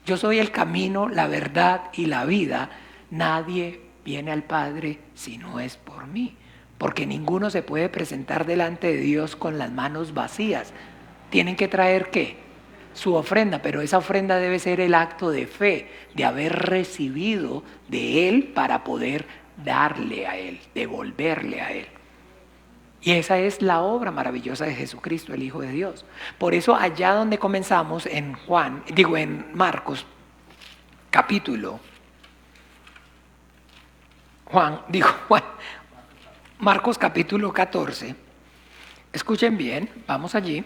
Speaker 4: Yo soy el camino, la verdad y la vida. Nadie viene al Padre si no es por mí. Porque ninguno se puede presentar delante de Dios con las manos vacías. Tienen que traer ¿qué? Su ofrenda, pero esa ofrenda debe ser el acto de fe, de haber recibido de Él para poder darle a Él, devolverle a Él. Y esa es la obra maravillosa de Jesucristo, el Hijo de Dios. Por eso allá donde comenzamos en Marcos capítulo, Marcos capítulo 14, escuchen bien, vamos allí.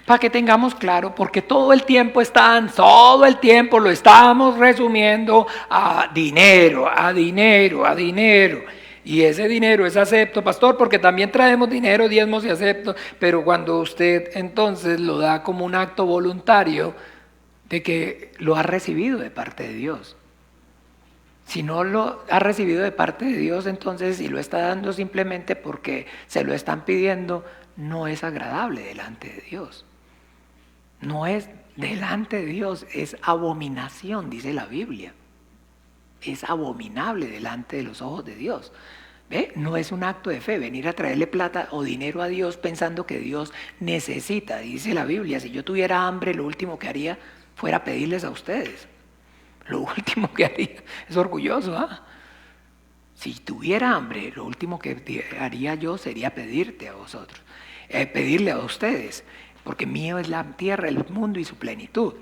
Speaker 4: Para que tengamos claro, porque todo el tiempo lo estamos resumiendo a dinero, a dinero, a dinero. Y ese dinero es acepto, pastor, porque también traemos dinero, diezmos y acepto. Pero cuando usted entonces lo da como un acto voluntario de que lo ha recibido de parte de Dios. Si no lo ha recibido de parte de Dios, entonces si lo está dando simplemente porque se lo están pidiendo, no es agradable delante de Dios. No es delante de Dios, es abominación, dice la Biblia. Es abominable delante de los ojos de Dios. ¿Ve? No es un acto de fe venir a traerle plata o dinero a Dios pensando que Dios necesita. Dice la Biblia, si yo tuviera hambre, lo último que haría fuera pedirles a ustedes. Lo último que haría, es orgulloso, ¿ah? Si tuviera hambre, lo último que haría yo sería pedirte a vosotros, pedirle a ustedes. Porque mío es la tierra, el mundo y su plenitud.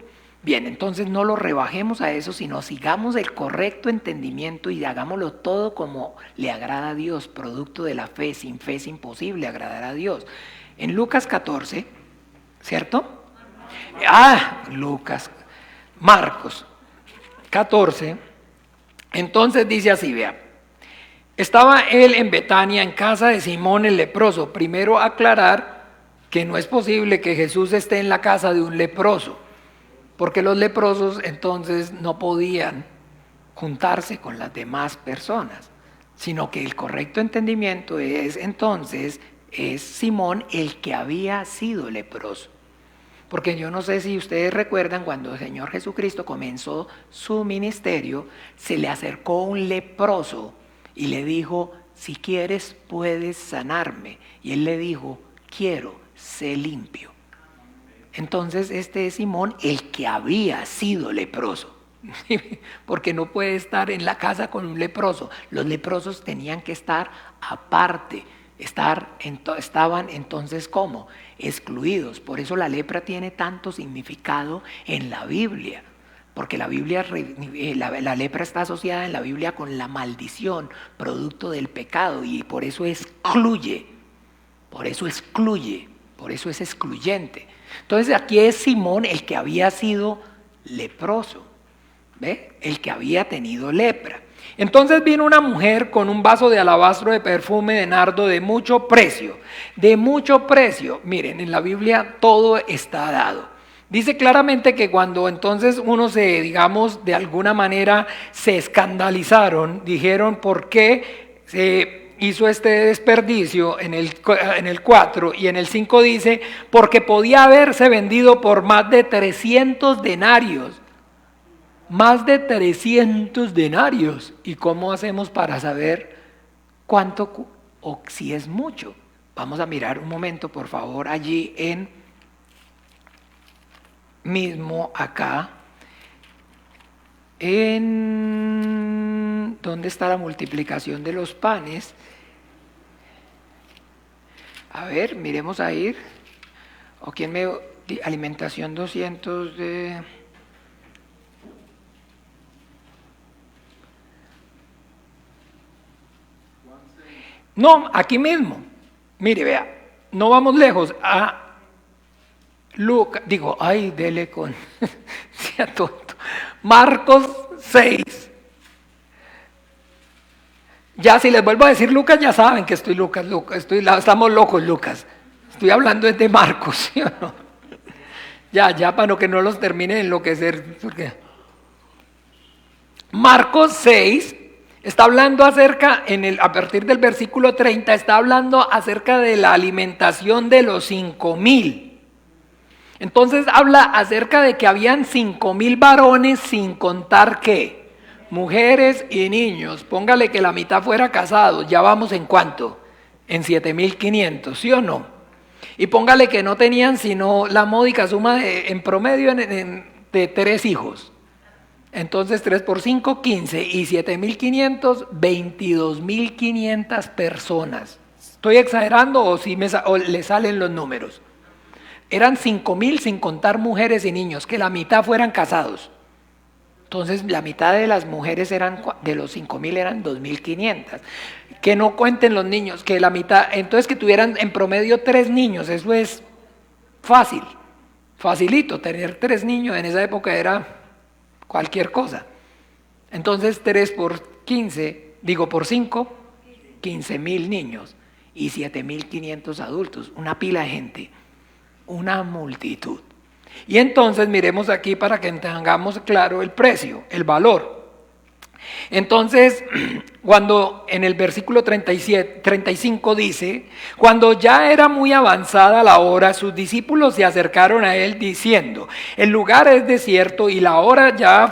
Speaker 4: Bien, entonces no lo rebajemos a eso, sino sigamos el correcto entendimiento y hagámoslo todo como le agrada a Dios, producto de la fe. Sin fe es imposible agradar a Dios. En Lucas 14, ¿cierto? Marcos 14, entonces dice así, vea. Estaba él en Betania, en casa de Simón el leproso. Primero aclarar que no es posible que Jesús esté en la casa de un leproso, porque los leprosos entonces no podían juntarse con las demás personas. sino que el correcto entendimiento es entonces, es Simón el que había sido leproso. Porque yo no sé si ustedes recuerdan cuando el Señor Jesucristo comenzó su ministerio, se le acercó un leproso y le dijo, si quieres puedes sanarme. Y él le dijo, quiero, sé limpio. Entonces este es Simón el que había sido leproso. Porque no puede estar en la casa con un leproso. Los leprosos tenían que estar aparte. Estaban entonces ¿cómo? Excluidos. Por eso la lepra tiene tanto significado en la Biblia, porque la lepra está asociada en la Biblia con la maldición, producto del pecado, y por eso excluye, por eso es excluyente. Entonces aquí es Simón el que había sido leproso, ¿ve? El que había tenido lepra. Entonces vino una mujer con un vaso de alabastro de perfume de nardo de mucho precio. Miren, en la Biblia todo está dado. Dice claramente que cuando entonces uno digamos, de alguna manera se escandalizaron, dijeron ¿por qué se hizo este desperdicio? En el 4 y en el 5 dice, porque podía haberse vendido por más de 300 denarios. Más de 300 denarios. ¿Y cómo hacemos para saber cuánto o si es mucho? Vamos a mirar un momento, por favor, allí mismo acá. ¿Dónde está la multiplicación de los panes? A ver, miremos ahí. ¿O quién me... alimentación 200 de... No, aquí mismo. Mire, vea, no vamos lejos. A Lucas, dele con, sea tonto. Marcos 6. Ya si les vuelvo a decir Lucas, ya saben que estoy Lucas, estamos locos Lucas. Estoy hablando de Marcos, ¿sí o no? Ya, para que no los termine de enloquecer. Porque Marcos 6. Está hablando acerca, a partir del versículo 30, está hablando acerca de la alimentación de los 5,000. Entonces habla acerca de que habían 5,000 varones sin contar ¿qué? Mujeres y niños. Póngale que la mitad fuera casados, ya vamos en ¿cuánto? En 7,500, ¿sí o no? Y póngale que no tenían sino la módica suma en promedio de 3 hijos. Entonces 3 por 5, 15 y 7,500, 22,500 personas. ¿Estoy exagerando o le salen los números? Eran 5,000 sin contar mujeres y niños, que la mitad fueran casados. Entonces la mitad de las mujeres de los 5,000 eran 2,500. Que no cuenten los niños, que la mitad, entonces que tuvieran en promedio 3 niños, eso es fácil, facilito. Tener 3 niños en esa época era cualquier cosa. Entonces 3 por 5, 15,000 niños y 7,500 adultos, una pila de gente, una multitud. Y entonces miremos aquí para que tengamos claro el precio, el valor. Entonces, cuando en el versículo 35 dice, cuando ya era muy avanzada la hora, sus discípulos se acercaron a él diciendo, el lugar es desierto y la hora ya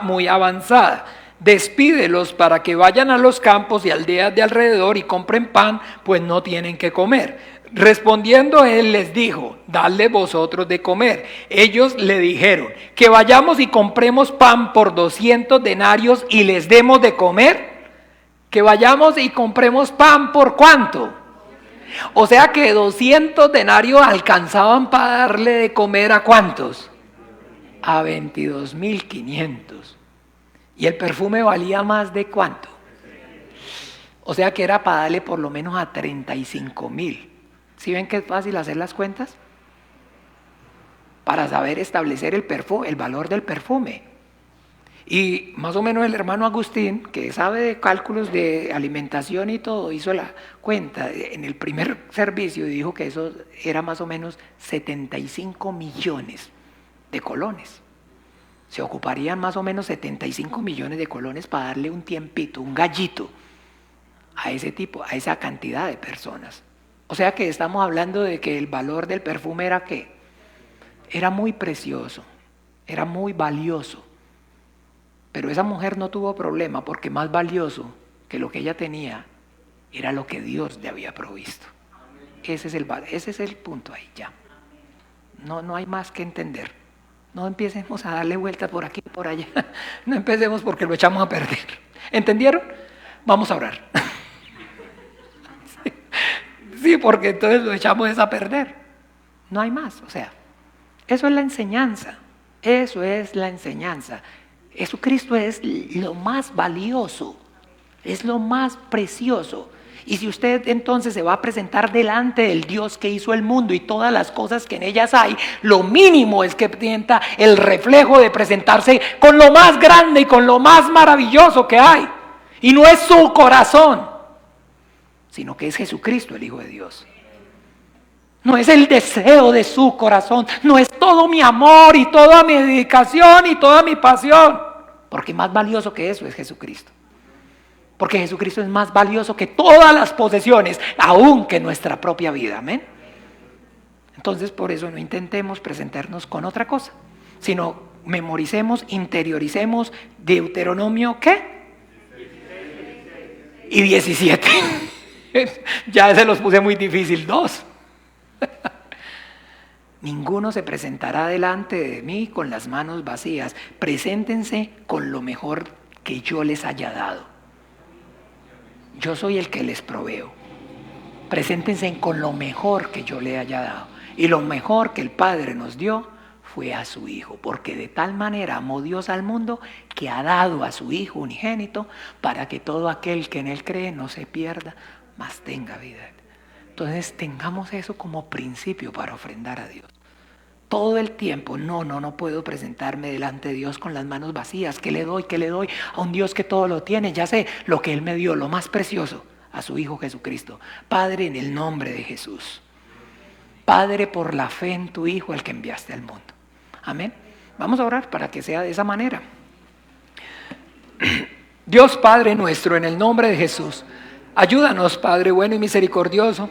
Speaker 4: muy avanzada. Despídelos para que vayan a los campos y aldeas de alrededor y compren pan, pues no tienen que comer. Respondiendo él les dijo, dadle vosotros de comer. Ellos le dijeron, que vayamos y compremos pan por 200 denarios y les demos de comer. Que vayamos y compremos pan por ¿cuánto? O sea que 200 denarios alcanzaban para darle de comer ¿a cuántos? A 22,500. Y el perfume valía más de ¿cuánto? O sea que era para darle por lo menos a 35,000. ¿Sí ven que es fácil hacer las cuentas? Para saber establecer el valor del perfume. Y más o menos el hermano Agustín, que sabe de cálculos de alimentación y todo, hizo la cuenta en el primer servicio y dijo que eso era más o menos 75 millones de colones. se ocuparían más o menos 75 millones de colones para darle un tiempito, un gallito a ese tipo, a esa cantidad de personas. O sea que estamos hablando de que el valor del perfume era ¿qué? Era muy precioso, era muy valioso. Pero esa mujer no tuvo problema porque más valioso que lo que ella tenía era lo que Dios le había provisto. Ese es el punto ahí ya. No hay más que entender. No empecemos a darle vueltas por aquí y por allá. No empecemos porque lo echamos a perder. ¿Entendieron? Vamos a orar. Sí, porque entonces lo echamos a perder. No hay más. O sea, eso es la enseñanza. Eso es la enseñanza. Jesucristo es lo más valioso. Es lo más precioso. Y si usted entonces se va a presentar delante del Dios que hizo el mundo y todas las cosas que en ellas hay, lo mínimo es que sienta el reflejo de presentarse con lo más grande y con lo más maravilloso que hay. Y no es su corazón, sino que es Jesucristo, el Hijo de Dios. No es el deseo de su corazón, no es todo mi amor y toda mi dedicación y toda mi pasión, porque más valioso que eso es Jesucristo. Porque Jesucristo es más valioso que todas las posesiones, aún que nuestra propia vida. Amén. Entonces, por eso no intentemos presentarnos con otra cosa, sino memoricemos, interioricemos Deuteronomio, ¿qué? Y 17. Ya se los puse muy difícil, 2. Ninguno se presentará delante de mí con las manos vacías. Preséntense con lo mejor que yo les haya dado. Yo soy el que les proveo. Preséntense con lo mejor que yo le haya dado. Y lo mejor que el Padre nos dio fue a su Hijo. Porque de tal manera amó Dios al mundo que ha dado a su Hijo unigénito para que todo aquel que en Él cree no se pierda, mas tenga vida. Entonces tengamos eso como principio para ofrendar a Dios. Todo el tiempo, no puedo presentarme delante de Dios con las manos vacías. ¿Qué le doy? ¿Qué le doy a un Dios que todo lo tiene? Ya sé lo que Él me dio, lo más precioso, a su Hijo Jesucristo. Padre, en el nombre de Jesús. Padre, por la fe en tu Hijo, el que enviaste al mundo. Amén. Vamos a orar para que sea de esa manera. Dios Padre nuestro, en el nombre de Jesús, ayúdanos, Padre bueno y misericordioso,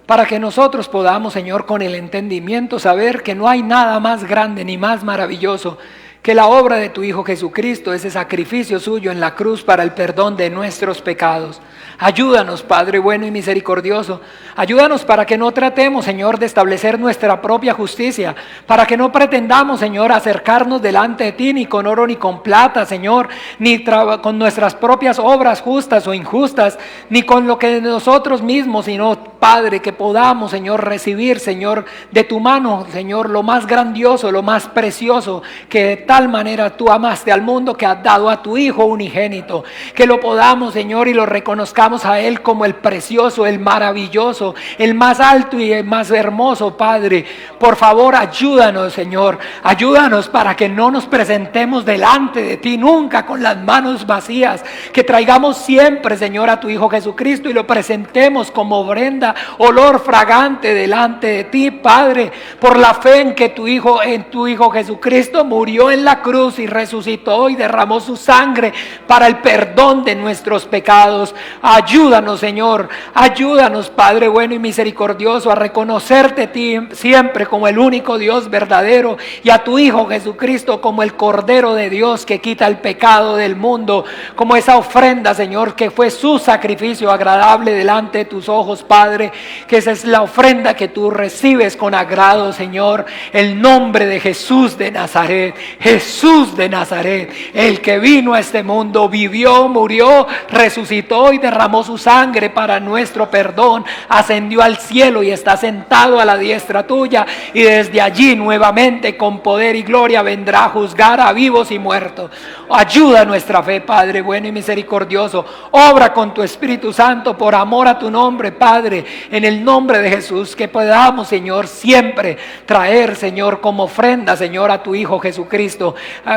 Speaker 4: para que nosotros podamos, Señor, con el entendimiento saber que no hay nada más grande ni más maravilloso que la obra de tu Hijo Jesucristo, ese sacrificio suyo en la cruz para el perdón de nuestros pecados. Ayúdanos, Padre bueno y misericordioso. Ayúdanos para que no tratemos, Señor, de establecer nuestra propia justicia, para que no pretendamos, Señor, acercarnos delante de ti ni con oro ni con plata, Señor, ni con nuestras propias obras justas o injustas, ni con lo que de nosotros mismos, sino, Padre, que podamos, Señor, recibir, Señor, de tu mano, Señor, lo más grandioso, lo más precioso, que de tal manera tú amaste al mundo que has dado a tu Hijo unigénito, que lo podamos, Señor, y lo reconozcamos a Él como el precioso, el maravilloso, el más alto y el más hermoso, Padre. Por favor, ayúdanos, Señor, ayúdanos para que no nos presentemos delante de ti nunca con las manos vacías, que traigamos siempre, Señor, a tu Hijo Jesucristo y lo presentemos como ofrenda, olor fragante delante de ti, Padre, por la fe en que tu Hijo Jesucristo murió en la cruz y resucitó y derramó su sangre para el perdón de nuestros pecados. Ayúdanos, Señor, ayúdanos, Padre bueno y misericordioso, a reconocerte a ti siempre como el único Dios verdadero y a tu Hijo Jesucristo como el Cordero de Dios que quita el pecado del mundo, como esa ofrenda, Señor, que fue su sacrificio agradable delante de tus ojos, Padre, que esa es la ofrenda que tú recibes con agrado, Señor. El nombre de Jesús de Nazaret, Jesús de Nazaret, el que vino a este mundo, vivió, murió, resucitó y derramó su sangre para nuestro perdón, ascendió al cielo y está sentado a la diestra tuya, y desde allí nuevamente con poder y gloria vendrá a juzgar a vivos y muertos. Ayuda nuestra fe, Padre bueno y misericordioso. Obra con tu Espíritu Santo por amor a tu nombre, Padre, en el nombre de Jesús, que podamos, Señor, siempre traer, Señor, como ofrenda, Señor, a tu Hijo Jesucristo,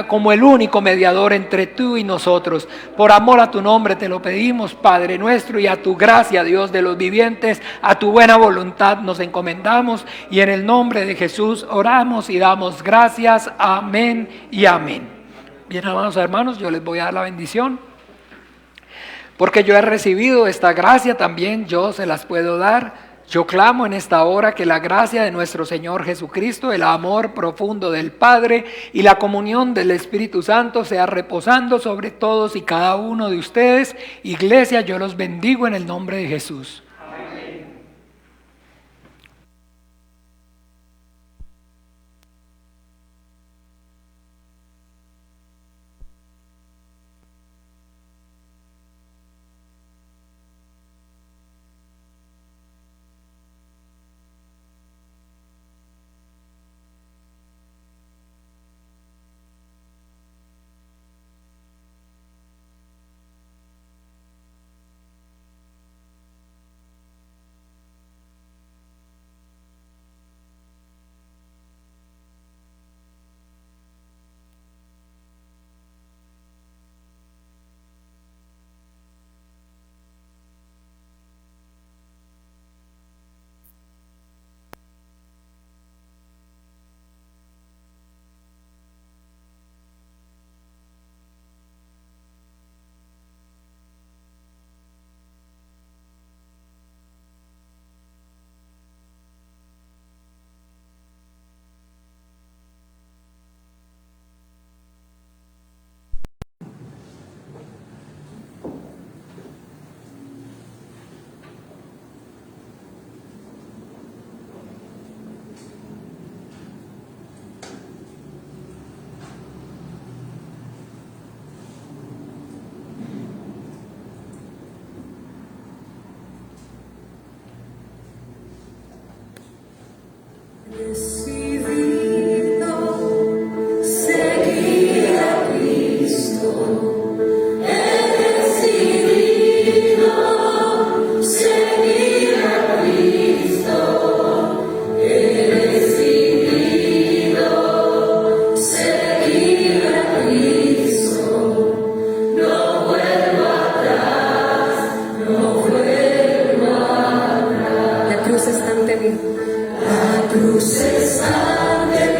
Speaker 4: como el único mediador entre tú y nosotros. Por amor a tu nombre te lo pedimos, Padre nuestro, y a tu gracia, Dios de los vivientes, a tu buena voluntad nos encomendamos, y en el nombre de Jesús oramos y damos gracias. Amén y amén. Bien, amados hermanos, yo les voy a dar la bendición. Porque yo he recibido esta gracia, también yo se las puedo dar. Yo clamo en esta hora que la gracia de nuestro Señor Jesucristo, el amor profundo del Padre y la comunión del Espíritu Santo sea reposando sobre todos y cada uno de ustedes. Iglesia, yo los bendigo en el nombre de Jesús.
Speaker 2: Decidido seguir a Cristo, he decidido seguir a Cristo, he decidido seguir a Cristo, no vuelvo atrás, no vuelvo atrás. La cruz está ante mí. La cruz está ante